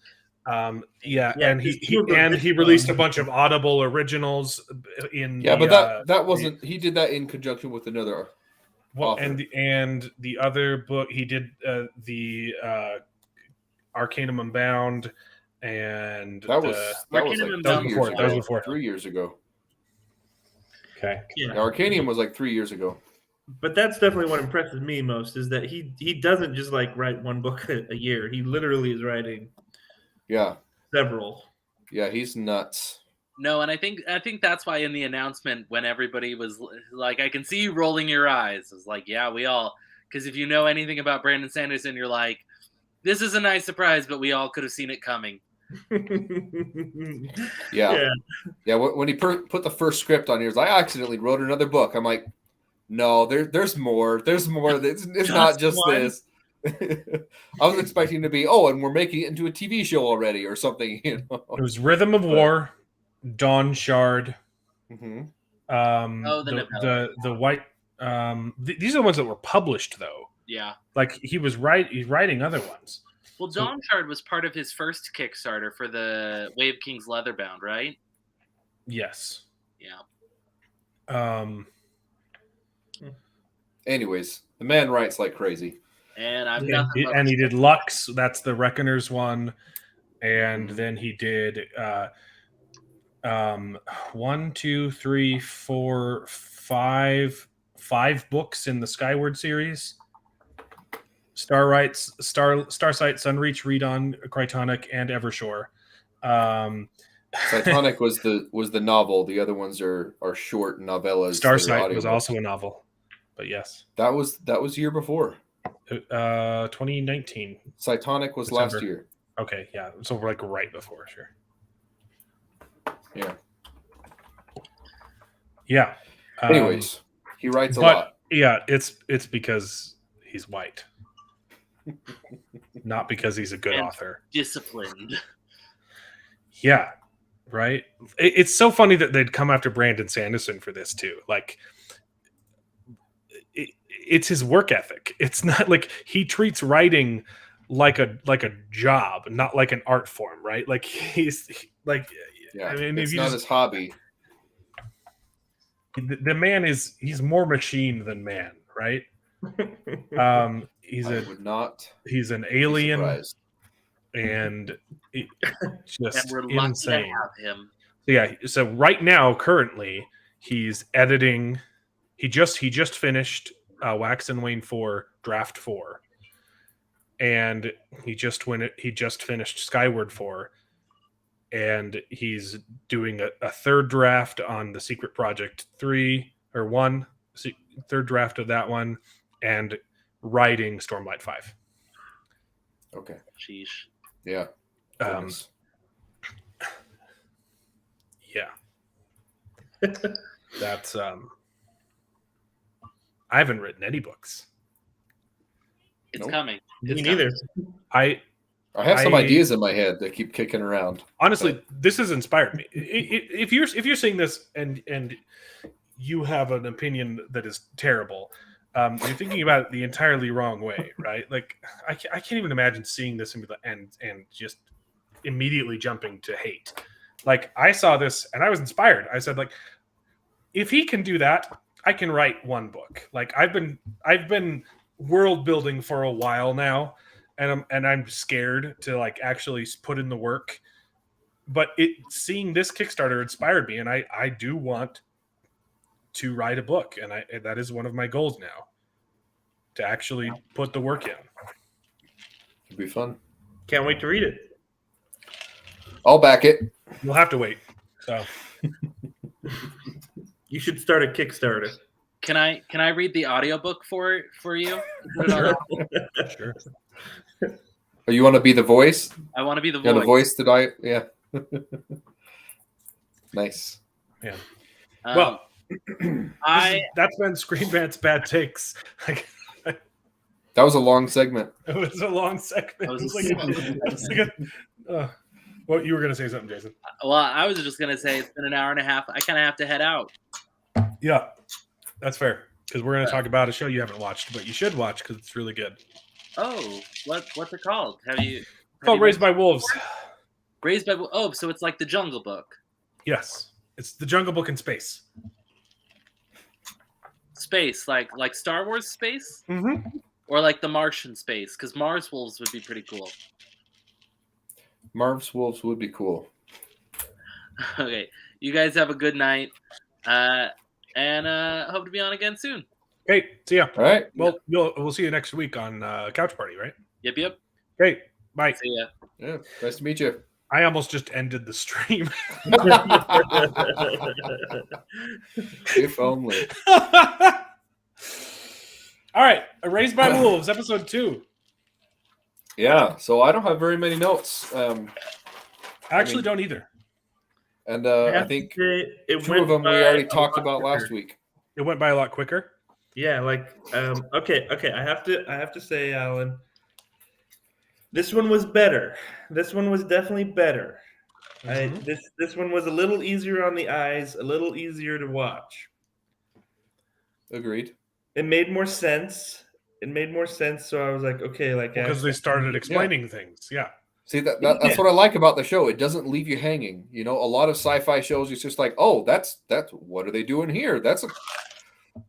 Yeah, Yeah, and just he two of them. and he released a bunch of Audible originals in Yeah, the, but that wasn't. He did that in conjunction with another. well, author. and the other book he did the Arcanum Unbound, and That was Arcanum like Unbound 2 years before. ago. That was before. 3 years ago. Okay. Yeah. Yeah, Arcanium was like 3 years ago. But that's definitely what impresses me most is that he doesn't just like write one book a year. He literally is writing Yeah, several. yeah, he's nuts. No, and I think that's why in the announcement when everybody was like, I can see you rolling your eyes. It's like, yeah, we all, because if you know anything about Brandon Sanderson, you're like, this is a nice surprise, but we all could have seen it coming. Yeah. When he put the first script on, he was like, I accidentally wrote another book. I'm like, no, there's more. There's more. It's not just one? this. I was expecting to be, and we're making it into a TV show already or something. It was Rhythm of War, Dawn Shard. Mhm. The white. These are the ones that were published, though. Yeah. Like he's writing other ones. Well, Dawn Shard was part of his first Kickstarter for the Wave Kings Leatherbound, right? Yes. Yeah. Anyways, the man writes like crazy. And I'm and he did Lux. That's the Reckoners one, and then he did 1, 2, 3, 4, 5 books in the Skyward series. Starsight, Sunreach, Read On, Crytonic, and Evershore. Cytonic was the novel. The other ones are short novellas. Starsight was also a novel, but yes, that was year before. 2019. Cytonic was December. last year. Okay, yeah, so we're like right before, sure. Yeah. Anyways, he writes a lot. Yeah, it's because he's white, not because he's a good author. Disciplined. Yeah, right. It's so funny that they'd come after Brandon Sanderson for this too. Like, it's his work ethic. It's not like he treats writing like a job, not like an art form, right? Like Yeah, I mean, it's not his hobby. The man he's more machine than man, right? He's an alien, surprised. And just and we're lucky insane. to have him. Yeah. So right now, currently, he's editing. He just finished Wax and Wayne 4 Draft 4, and he just finished Skyward 4, and he's doing a third draft on the Secret Project 3 or 1, third draft of that one, and writing Stormlight 5. Okay. Sheesh. Yeah. Yeah. That's I haven't written any books. It's Nope. coming. Me neither. I have some ideas in my head that keep kicking around. Honestly, this has inspired me. If you're seeing this and you have an opinion that is terrible, you're thinking about it the entirely wrong way, right? Like I can't even imagine seeing this and just immediately jumping to hate. Like I saw this and I was inspired. I said, like, if he can do that, I can write one book. Like I've been world building for a while now, and I'm scared to like actually put in the work. But seeing this Kickstarter inspired me, and I do want to write a book, and that is one of my goals now, to actually put the work in. It'd be fun. Can't wait to read it. I'll back it. We'll have to wait. So You should start a Kickstarter. Can I read the audiobook for you? sure. Oh, you want to be the voice? I want to be the You want voice. the voice that I? Yeah. Nice. Yeah. Well, That's been Screen Rant's Bad Takes. That was a long segment. It was a long segment. Well, you were going to say something, Jason. well, I was just gonna say it's been an hour and a half. I kind of have to head out. Yeah, that's fair. because we're going to talk about a show you haven't watched, but you should watch because it's really good. Oh, what's it called? It's called Raised by Wolves. Raised by Oh, so it's like the Jungle Book. Yes, it's the Jungle Book in space. Space, like Star Wars space, Mm-hmm. or like the Martian space, because Mars Wolves would be pretty cool. Marv's Wolves would be cool. Okay, you guys have a good night, and hope to be on again soon. Okay, see ya. All right. Well, we'll see you next week on Couch Party, right? Yep. Okay, bye. See ya. Yeah. Nice to meet you. I almost just ended the stream. If only. All right, Raised by Wolves, episode 2. Yeah. So I don't have very many notes. I actually don't either. And have I to think say, it two went of them we by already a talked lot about quicker. last week. It went by a lot quicker. Yeah, like okay. I have to say, Alan, this one was better. This one was definitely better. Mhm. This one was a little easier on the eyes, a little easier to watch. Agreed. It made more sense. So I was like, okay, like Because they started explaining things. Yeah. See that's what I like about the show. It doesn't leave you hanging. You know, a lot of sci-fi shows, it's just like, oh, that's what are they doing here?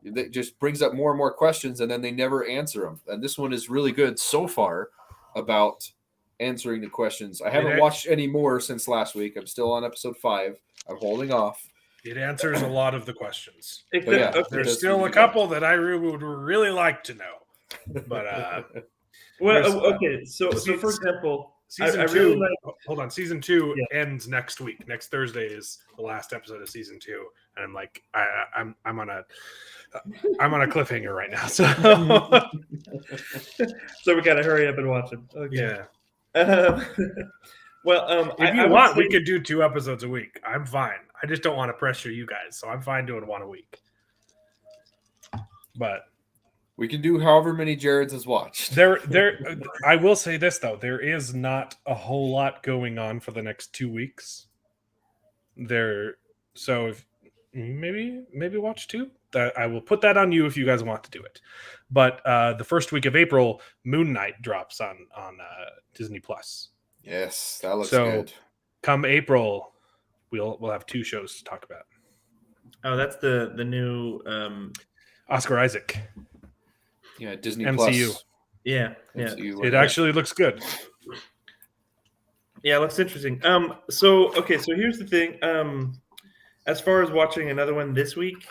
It just brings up more and more questions, and then they never answer them. And this one is really good so far about answering the questions. I haven't watched any more since last week. I'm still on episode 5. I'm holding off. It answers a lot of the questions. Except, yeah, okay, There's still a couple that I would really like to know. But well, okay. So for example, season I 2. really like. Hold on, season 2 Yeah. ends next week. Next Thursday is the last episode of season 2, and I'm like, I'm on a cliffhanger right now. So So we gotta hurry up and watch it. Okay. yeah, Well, if you I would want, say- we could do 2 episodes a week. I'm fine. I just don't want to pressure you guys, so I'm fine doing 1 a week. But We can do however many Jared's has watched. I will say this though, there is not a whole lot going on for the next 2 weeks. So if maybe watch 2. That I will put that on you if you guys want to do it. But the first week of April, Moon Knight drops on Disney Plus. Yes, that looks So- good. Come April, we'll have 2 shows to talk about. Oh, that's the new. Oscar Isaac. Yeah, Disney MCU. Plus. Yeah. MCU, It actually looks good. Yeah, it looks interesting. So here's the thing. As far as watching another one this week,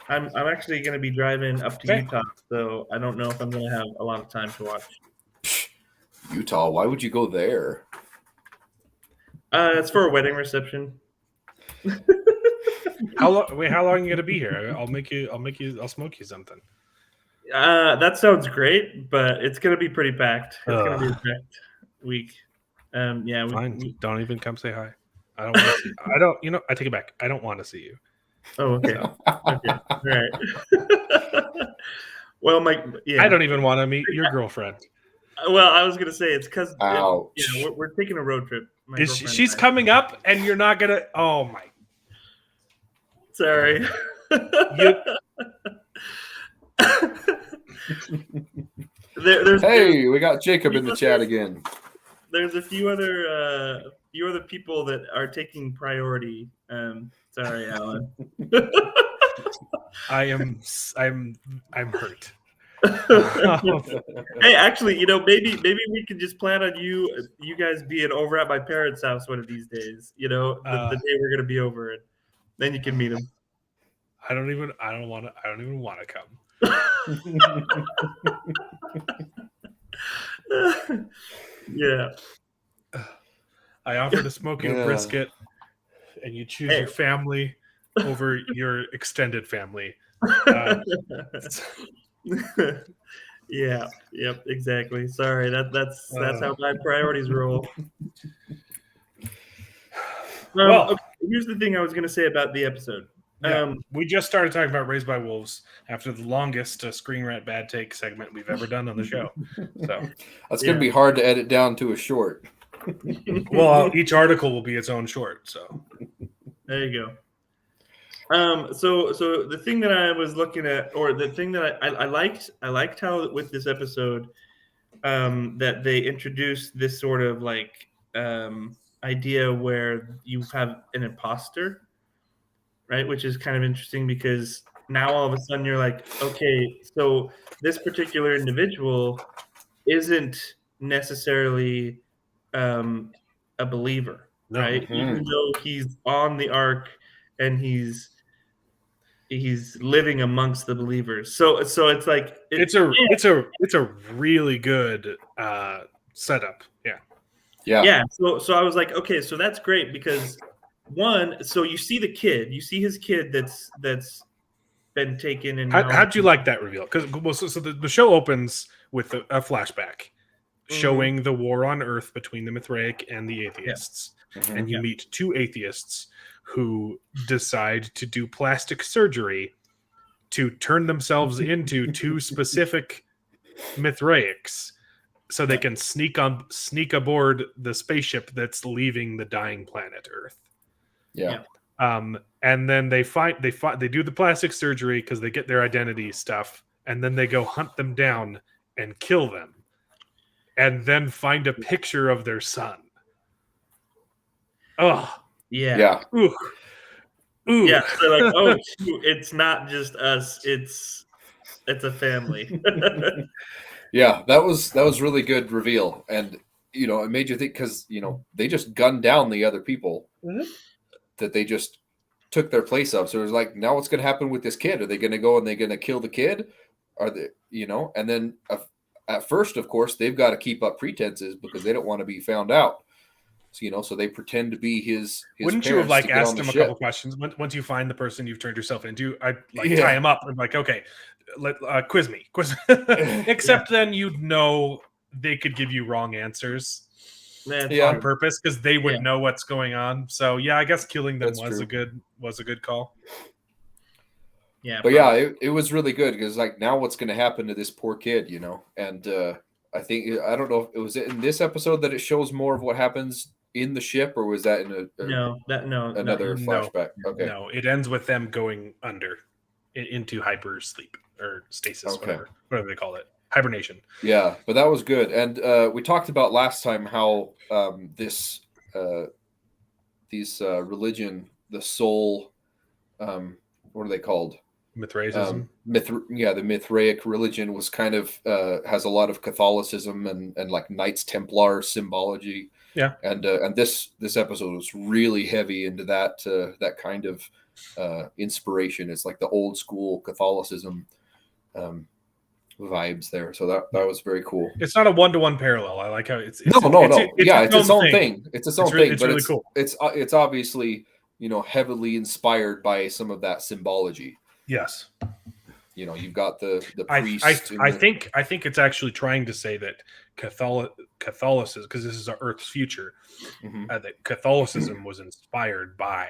I'm actually going to be driving up to Okay. Utah, so I don't know if I'm going to have a lot of time to watch. Utah. Why would you go there? It's for a wedding reception. How long are you gonna be here? I'll smoke you something. That sounds great, but it's going to be pretty packed. It's going to be a packed week. Yeah. Fine. Don't even come say hi. I don't want to see. I don't. I take it back. I don't want to see you. Oh, okay. Okay. All right. Well, I don't even want to meet your girlfriend. Well, I was gonna say it's because Ouch. we're taking a road trip. My Is girlfriend she's and I. coming up, and you're not gonna? Oh my! Sorry. There's Hey, we got Jacob in the chat again. there's a few other people that are taking priority. Sorry, Alan. I'm hurt. Hey, actually, maybe we could just plan on you guys being over at my parents' house one of these days. The day we're gonna be over, and then you can meet them. I don't even want to come. Yeah. I offer to smoke you Yeah. a brisket, and you choose your family over your extended family. Yeah. Yep. Exactly. Sorry. That's how my priorities roll. Well- Okay, here's the thing I was going to say about the episode. Yeah. We just started talking about Raised by Wolves after the longest Screen Rant Bad Take segment we've ever done on the show. So, That's going to be hard to edit down to a short. well, each article will be its own short. So, There you So the thing that I was looking at, or the thing that I liked how with this episode, that they introduced this sort of like idea where you have an imposter, right? Which is kind of interesting because now all of a sudden you're like, okay, so this particular individual isn't necessarily a believer, No. right? Even though he's on the ark and he's living amongst the believers. So it's like It's a really good setup. Yeah. yeah. So I was like, okay, so that's great because one, so you see the kid, you see his kid that's been taken and How'd you like that reveal? Because so the show opens with a flashback showing the war on Earth between the Mithraic and the atheists, and you meet two atheists who decide to do plastic surgery to turn themselves into two specific Mithraics, so they can sneak aboard the spaceship that's leaving the dying planet Earth. Yeah. And then they do the plastic surgery because they get their identity stuff, and then they go hunt them down and kill them, and then find a picture of their son. Oh, yeah. Ooh. Yeah, so like, oh, shoot, it's not just us; it's a family. Yeah, that was really good reveal, and it made you think because they just gunned down the other people that they just took their place up. So it was like, now what's going to happen with this kid? Are they going to go and they're going to kill the kid? Are they, And then at first, of course, they've got to keep up pretenses because they don't want to be found out. So, so they pretend to be his Wouldn't you have parents to get asked on the him a ship. couple questions once you find the person you've turned yourself into? I'd tie him up and okay, quiz me. Except then you'd know they could give you wrong answers on purpose because they would know what's going on. So yeah, I guess killing them was a good call. Yeah, but yeah, it was really good because now what's going to happen to this poor kid, And I don't know if it was in this episode that it shows more of what happens in the ship, or was that in another flashback? Okay, no, it ends with them going under into hyper sleep or stasis, whatever they call it, hibernation. Yeah, but that was good, and we talked about last time how these religion, the soul, what are they called? Mithraism. The Mithraic religion was kind of has a lot of Catholicism and like Knights Templar symbology. Yeah, and this episode was really heavy into that kind of inspiration. It's like the old school Catholicism vibes there. So that was very cool. It's not a 1-to-1 parallel. I like how it's no. It's its own thing. It's its own thing. It's really cool. It's obviously heavily inspired by some of that symbology. Yes. You've got the priest. I think it's actually trying to say that Catholicism, because this is Earth's future, that Catholicism was inspired by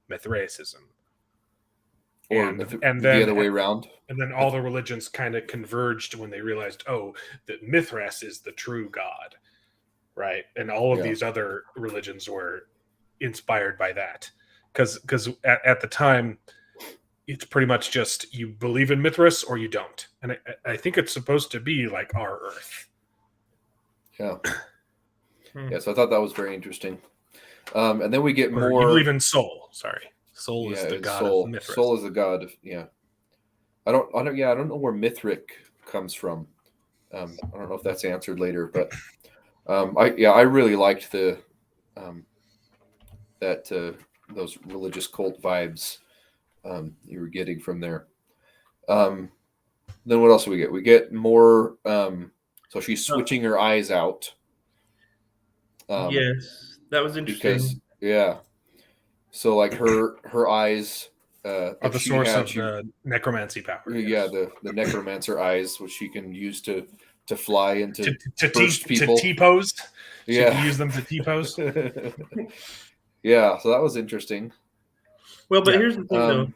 Mithraicism. And then the other way around. And then all the religions kind of converged when they realized, that Mithras is the true god, right? And all of these other religions were inspired by that. Because at the time, it's pretty much just you believe in Mithras or you don't. And I think it's supposed to be like our Earth. Yeah. Yeah, so I thought that was very interesting. And then we get more... You believe in Sol. Sorry. Sol is the god of Mithras. Sol is the god of... Yeah. I don't know where Mithric comes from. I don't know if that's answered later, but I really liked the those religious cult vibes you were getting from there. Then what else do we get? We get more. So she's switching her eyes out. Yes, that was interesting. So like her eyes are the source of the necromancy power. Yeah, the necromancer eyes, which she can use to fly into to people. To T-pose. She Yeah, can use them to T-pose. Yeah, so that was interesting. Well, but here's the thing, though.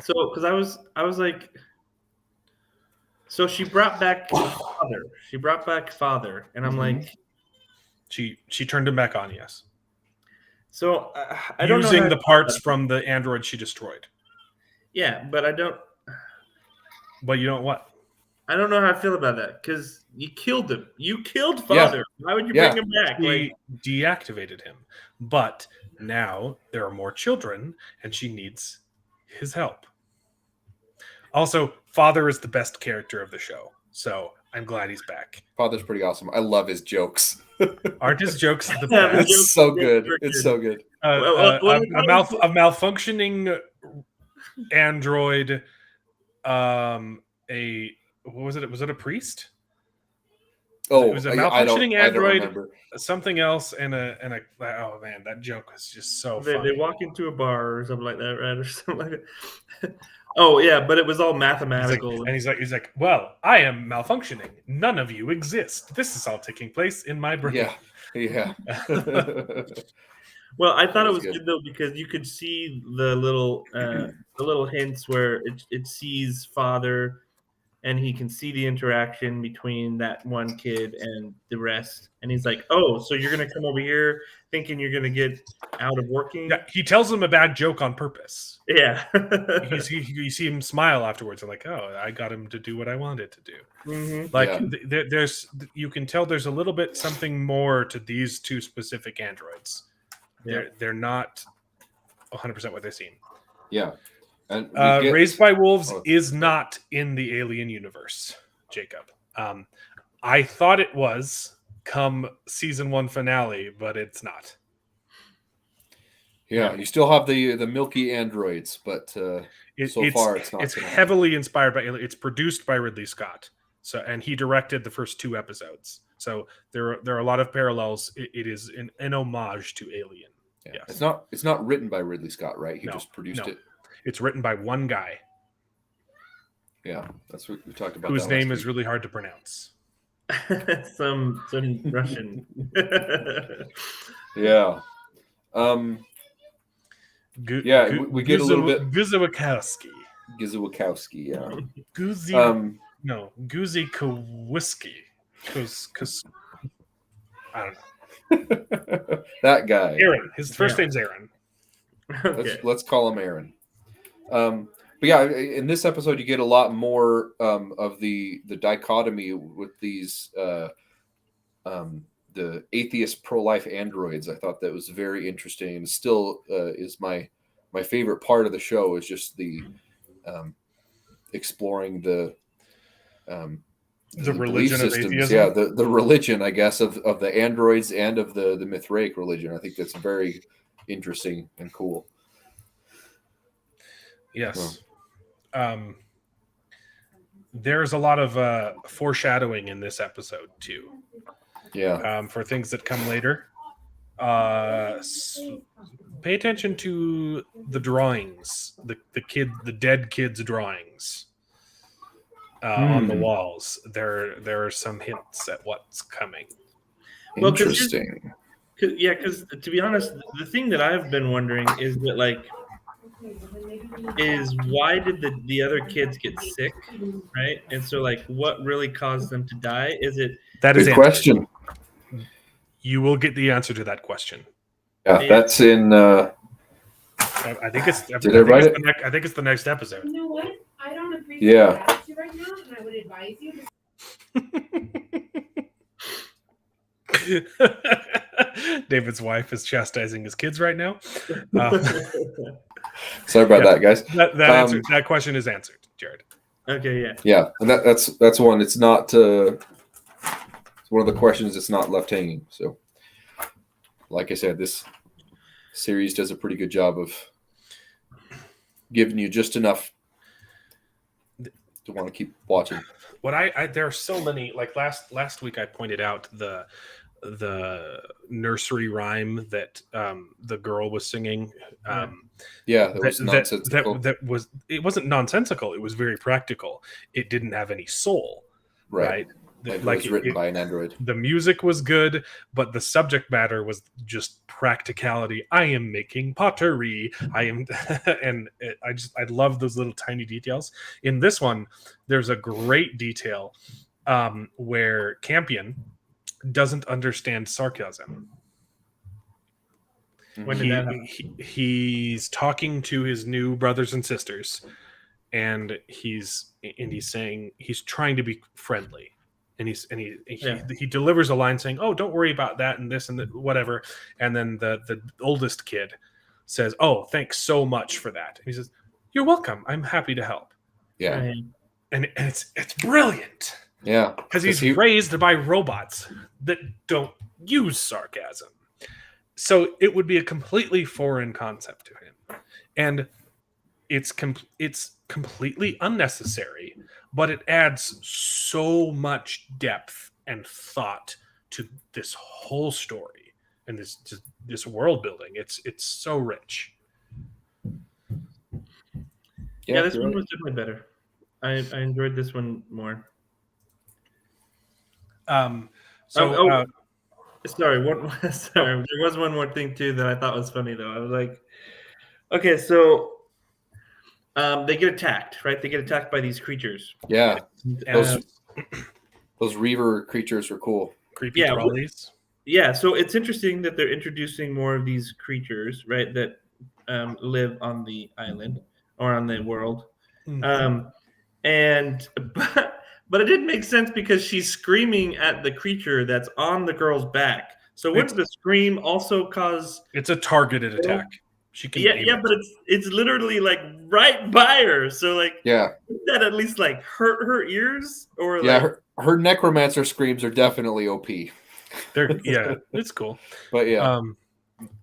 So, because I was like, so she brought back father. She brought back father, and I'm like, she turned him back on. Yes. So I don't know using the parts from the android she destroyed. Yeah, but I don't But you don't what? know how I feel about that because you killed him. You killed Yeah. father. Why would you Yeah. bring him back? She deactivated him, but now there are more children, and she needs his help. Also, father is the best character of the show, so I'm glad he's back. Father's pretty awesome. I love his jokes. Aren't his jokes the Yeah, his best? It's so good. Super It's good. so good. A malfunctioning android. What was it? Was it a priest? Oh, It was a I malfunctioning don't android, remember. something else, and a. Oh man, that joke was just so They funny. walk into a bar or something like that, right? Or something like that. Oh yeah, but it was all mathematical. He's like, well, I am malfunctioning. None of you exist. This is all taking place in my brain. Yeah. Yeah. Well, I thought That it was was good. good though because you could see the little hints where it sees father, and he can see the interaction between that one kid and the rest, and he's like, "Oh, so you're gonna come over here thinking you're gonna get out of working?" Yeah, he tells him a bad joke on purpose. Yeah. You see him smile afterwards. And like, oh, I got him to do what I wanted to do. Mhm. Like, Yeah. there's, you can tell there's a little bit something more to these two specific androids. Yeah. They're not 100% what they seem. Yeah. And we get- Raised by Wolves Oh, is not in the Alien universe, Jacob. I thought it was come season 1 finale, but it's not. Yeah, you still have the milky androids, but so far it's not. It's gonna heavily inspired by Alien. It's produced by Ridley Scott, and he directed the first 2 episodes. So there are a lot of parallels. It is an homage to Alien. Yeah. Yes. It's not written by Ridley Scott, right? He No, just produced no. it. It's written by one guy Yeah, that's what we talked about. whose that name last is week. really hard to pronounce. some Russian. Yeah. Yeah, we get a little bit- Guzowakowski. Gizuwakowski, yeah. Guzi. No, Guzi Kowski. I don't know. That guy. Aaron. His first Yeah. name's Aaron. Okay. Let's call him Aaron. But yeah, in this episode, you get a lot more of the dichotomy with these the atheist pro-life androids. I thought that was very interesting, and still is my favorite part of the show is just the exploring the The belief religion of systems. atheism. Yeah, the religion, I guess, of the androids and of the Mithraic religion. I think that's very interesting and cool. Yes. There's a lot of foreshadowing in this episode too, Yeah. for things that come later. Pay attention to the drawings, the dead kid's drawings on the walls. There are some hints at what's coming. Well, 'cause Interesting. Because to be honest, the thing that I've been wondering is that why did the other kids get sick, right? And so what really caused them to die? Is it That is Good answered. question. You will get the answer to that question. Yeah, that's in. I think it's. Did I write it? I think it's the next episode. You know what? I don't appreciate Yeah. your attitude right now, and I would advise you to David's wife is chastising his kids right now. Sorry about Yeah. that, guys. That question is answered, Jared. okay? Yeah. Yeah, and that's one. It's not. It's one of the questions that's not left hanging. So, like I said, this series does a pretty good job of giving you just enough to want to keep watching. What there are so many, like last week I pointed out the nursery rhyme that the girl was singing. Yeah, that was nonsensical. It wasn't nonsensical. It was very practical. It didn't have any soul, right? It was written by an android. The music was good, but the subject matter was just practicality. I am making pottery. I love those little tiny details. In this one, there's a great detail where Campion doesn't understand sarcasm. When did that happen? He's talking to his new brothers and sisters, and he's saying he's trying to be friendly, and he delivers a line saying, "Oh, don't worry about that and this and whatever," and then the oldest kid says, "Oh, thanks so much for that." He says, "You're welcome. I'm happy to help." Yeah. Right. And it's brilliant. Yeah. Because he's raised by robots that don't use sarcasm. So it would be a completely foreign concept to him. And it's completely unnecessary, but it adds so much depth and thought to this whole story and this world building. It's so rich. Yeah, this you're one right. was definitely better. I enjoyed this one more. Sorry, sorry. There was one more thing too that I thought was funny though. I was like, okay, so they get attacked, right? They get attacked by these creatures. Yeah. And Those Reaver creatures were cool. creepy trolleys. Yeah, so it's interesting that they're introducing more of these creatures, right? That live on the island or on the world. But it didn't make sense because she's screaming at the creature that's on the girl's back. So wouldn't the scream also cause? It's a targeted attack. She can aim it. But it's literally like right by her. So like, Yeah. would that at least like hurt her ears or Yeah, like? her necromancer screams are definitely OP. It's cool. But yeah.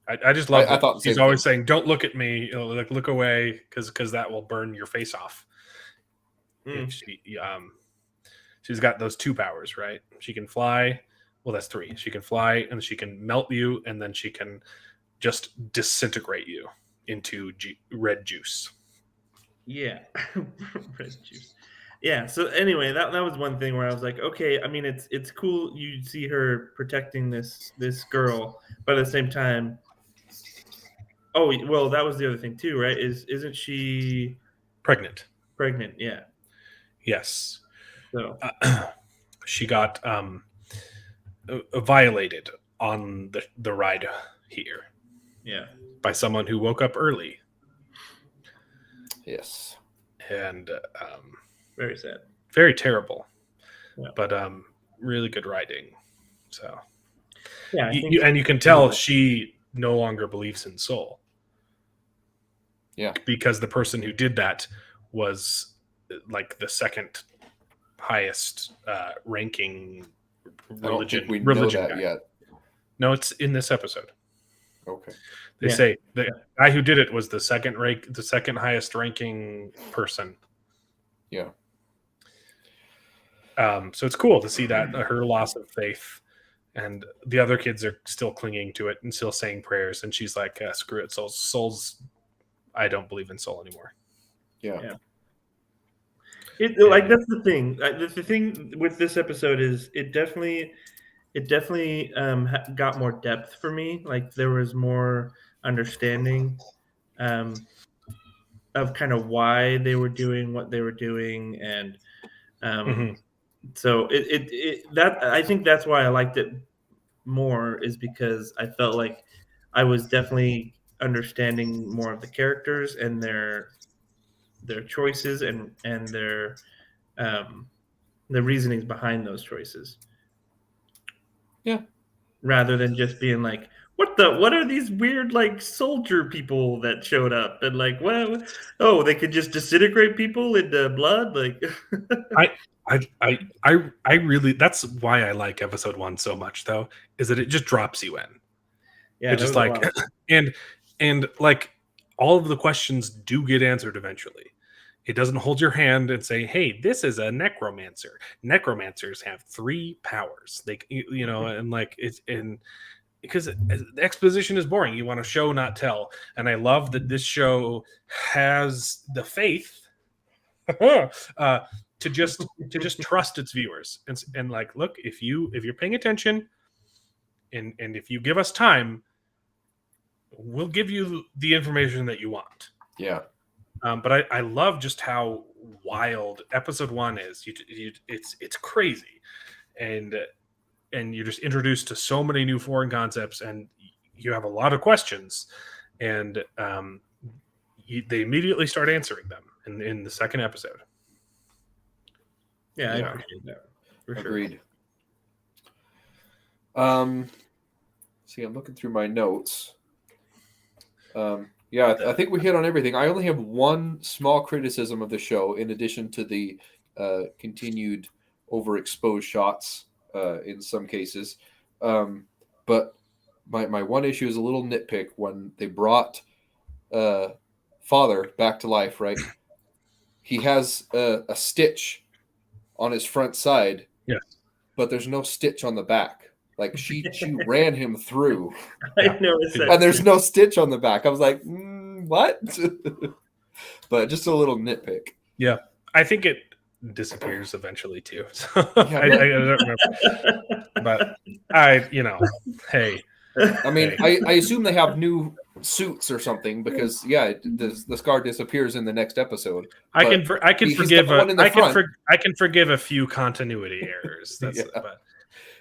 I just love. I thought he's always saying, "Don't look at me. Like look away, because that will burn your face off." She's got those two powers, right? She can fly. Well, that's three. She can fly, and she can melt you, and then she can just disintegrate you into red juice. Yeah, red juice. Yeah. So anyway, that was one thing where I was like, okay. I mean, it's cool. You see her protecting this girl, but at the same time, oh well, that was the other thing too, right? Isn't she Pregnant? Pregnant? Yeah. Yes. So she got violated on the ride here. Yeah. By someone who woke up early. Yes. And very sad. Very terrible. Yeah. But really good writing. So yeah, you can tell she no longer believes in soul. Yeah. Because the person who did that was like the second highest ranking religion. I don't think we religion know that guy. yet. No, it's in this episode. Okay. They say the guy who did it was the second highest ranking person. Yeah. So it's cool to see that her loss of faith, and the other kids are still clinging to it and still saying prayers, and she's like, "Screw it, souls. I don't believe in soul anymore." Yeah. Like that's the thing. The thing with this episode is it definitely got more depth for me. Like there was more understanding of kind of why they were doing what they were doing, and so that I think that's why I liked it more, is because I felt like I was definitely understanding more of the characters and their choices and their the reasonings behind those choices. Yeah. Rather than just being like, what are these weird like soldier people that showed up and like, well, oh, they could just disintegrate people into blood, like. I really, that's why I like episode 1 so much, though, is that it just drops you in. Yeah, it's just like and like all of the questions do get answered eventually. It doesn't hold your hand and say, "Hey, this is a necromancer. Necromancers have 3 powers." They, and like it's in because the exposition is boring. You want to show, not tell. And I love that this show has the faith to just trust its viewers and like, look, if you're paying attention and if you give us time, we'll give you the information that you want. Yeah. But I love just how wild episode 1 is. It's crazy, and you're just introduced to so many new foreign concepts, and you have a lot of questions, and they immediately start answering them in the second episode. Yeah, I Yeah. appreciate that. For sure. Agreed. See, I'm looking through my notes. Yeah, I think we hit on everything. I only have one small criticism of the show, in addition to the continued overexposed shots in some cases. But my one issue is a little nitpick when they brought father back to life. Right, he has a stitch on his front side. Yes. But there's no stitch on the back. Like she ran him through, I noticed that. and there's no stitch on the back. I was like, what? But just a little nitpick. Yeah, I think it disappears eventually too. So Yeah, I don't remember, but hey, I mean, I assume they have new suits or something because the scar disappears in the next episode. I But can he's forgive got one in the I can forgive a few continuity errors. That's Yeah. but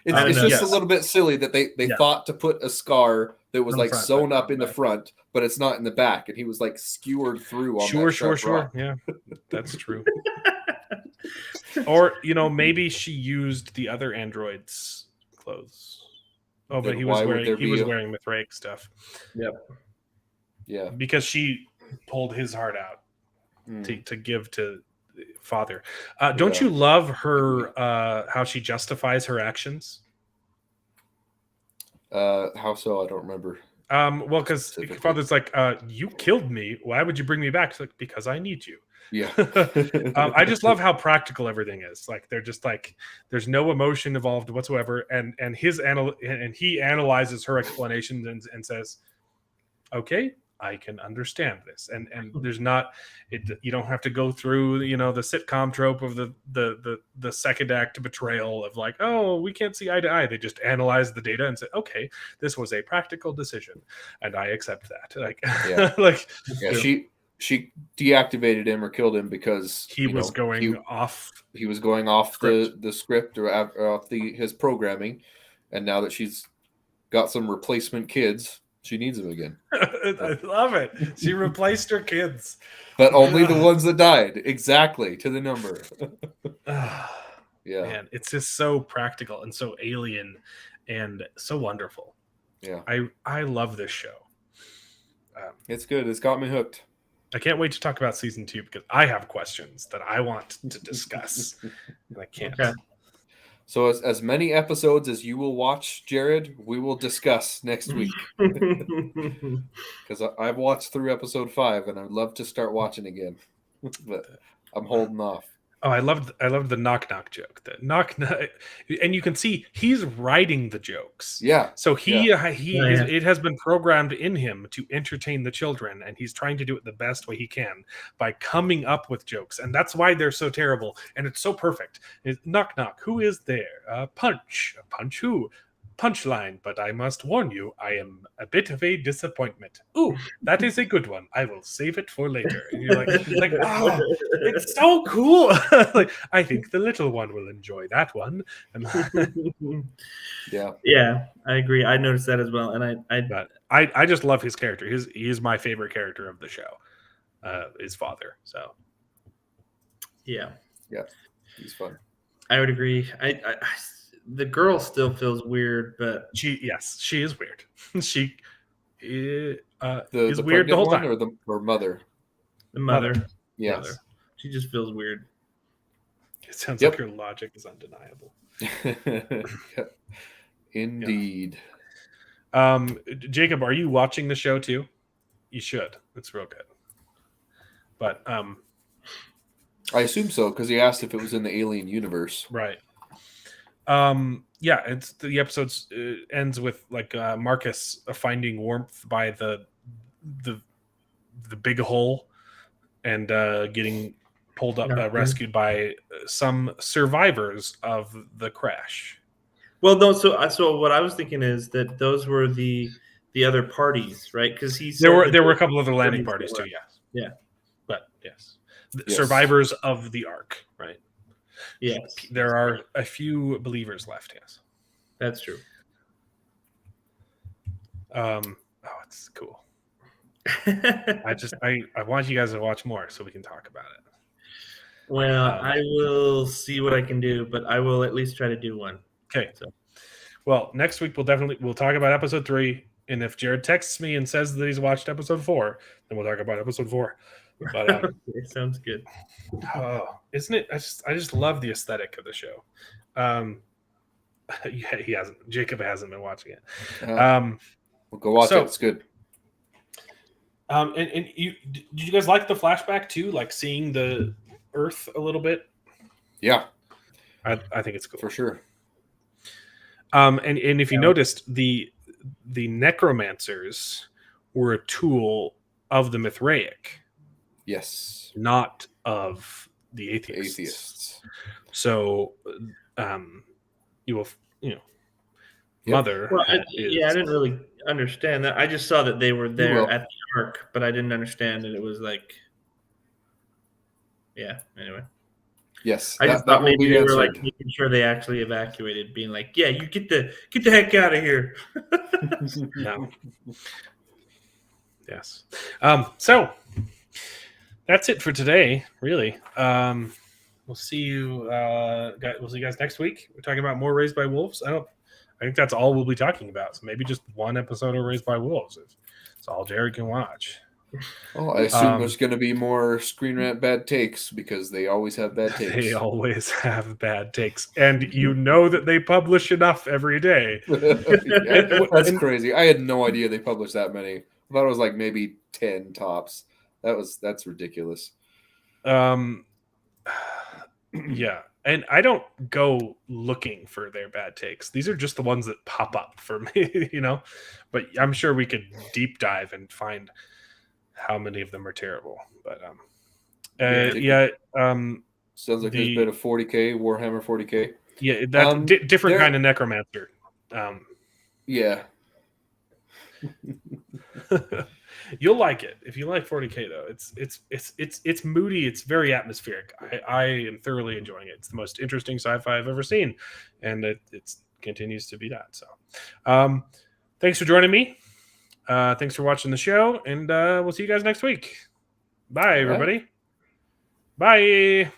It's know. just Yes. a little bit silly that they Yeah. thought to put a scar that was On the like front, sewn but up in the back. front, but it's not in the back, and he was like skewered through on sure, that sure, sharp rock. yeah, that's true. Or maybe she used the other android's clothes. Oh, but Then he why was would there wearing be a- wearing Mithraic stuff Yeah. because she pulled his heart out Mm. to give to father. Don't Yeah. you love her how she justifies her actions? How so? I don't remember. Well, because Specifically. father's like, you killed me. Why would you bring me back? It's like, because I need you. Yeah. I just love how practical everything is. Like they're just like there's no emotion involved whatsoever, and he analyzes her explanation and says, "Okay, I can understand this." And there's not you don't have to go through the sitcom trope of the second act betrayal of like, oh, we can't see eye to eye. They just analyze the data and say, okay, this was a practical decision, and I accept that. Like, Yeah. like Yeah, she deactivated him or killed him because he was going off. He was going off script. the script or off his programming, and now that she's got some replacement kids, she needs him again. I love it. She replaced her kids. But only the ones that died, exactly to the number. Yeah, Man, it's just so practical and so alien and so wonderful. yeah, I love this show. it's good. It's got me hooked. I can't wait to talk about season 2 because I have questions that I want to discuss, and I can't. Okay. So as many episodes as you will watch, Jared, we will discuss next week because I've watched through episode 5 and I'd love to start watching again, but I'm holding off. Oh, I loved the knock joke. The knock, and you can see he's writing the jokes. Yeah, So Yeah. it has been programmed in him to entertain the children, and he's trying to do it the best way he can by coming up with jokes, and that's why they're so terrible. And it's so perfect. Knock, who is there? Punch who? Punchline, but I must warn you, I am a bit of a disappointment. Ooh, that is a good one. I will save it for later. And you're like, oh, it's so cool. Like, I think the little one will enjoy that one. And yeah. Yeah, I agree. I noticed that as well, and but I just love his character. He is my favorite character of the show. His father. So yeah, He's fun. I would agree. The girl still feels weird, but she is weird. She is The weird the whole one time. or mother. the mother, Yes. Mother. she just feels weird. It sounds Yep. like your logic is undeniable. Indeed. Jacob, are you watching the show too? You should. It's real good. But I assume so because he asked if it was in the alien universe. right. Yeah, it's the episodes ends with like Marcus finding warmth by the big hole and getting pulled up, rescued by some survivors of the crash. Well, no. So what I was thinking is that those were the other parties, right? Because There were a couple other landing parties too. Yes. Yeah. But yes, Yes. survivors of the Ark. Right. Yes, There are a few believers left. Yes. that's true. Oh, it's cool. I want you guys to watch more so we can talk about it. Well, I will see what I can do, but I will at least try to do one. Okay. So. Well, next week we'll talk about episode 3, and if Jared texts me and says that he's watched episode 4, then we'll talk about episode 4. But Okay, sounds good. oh, isn't it? I just love the aesthetic of the show. Yeah, he hasn't. Jacob hasn't been watching it. We'll go watch it. It's good. And did you guys like the flashback too? Like seeing the Earth a little bit? Yeah, I think it's cool for sure. And if you noticed, the necromancers were a tool of the Mithraic, Yes, not of the atheists. So, you will, Yep. Mother. Well, I didn't really understand that. I just saw that they were there at the Ark, but I didn't understand that it was like. Yeah. Anyway. Yes, I just thought maybe they were like making sure they actually evacuated, being like, "Yeah, you get the heck out of here." No. Yes. So that's it for today. Really. We'll see you. We'll see you guys next week. We're talking about more Raised by Wolves. I think that's all we'll be talking about. So maybe just one episode of Raised by Wolves. It's all Jared can watch. Oh, I assume there's going to be more Screen Rant bad takes because they always have bad takes. They always have bad takes, and you know that they publish enough every day. That's crazy. I had no idea they published that many. I thought it was like maybe 10 tops. That's ridiculous. Yeah, and I don't go looking for their bad takes. These are just the ones that pop up for me, But I'm sure we could deep dive and find how many of them are terrible. But sounds like there's been a 40K Warhammer 40K. Yeah, that's different kind of necromancer. Yeah. You'll like it if you like 40K though. It's moody. It's very atmospheric. I am thoroughly enjoying it. It's the most interesting sci-fi I've ever seen, and it continues to be that. So, thanks for joining me. Thanks for watching the show, and we'll see you guys next week. Bye, everybody. Bye.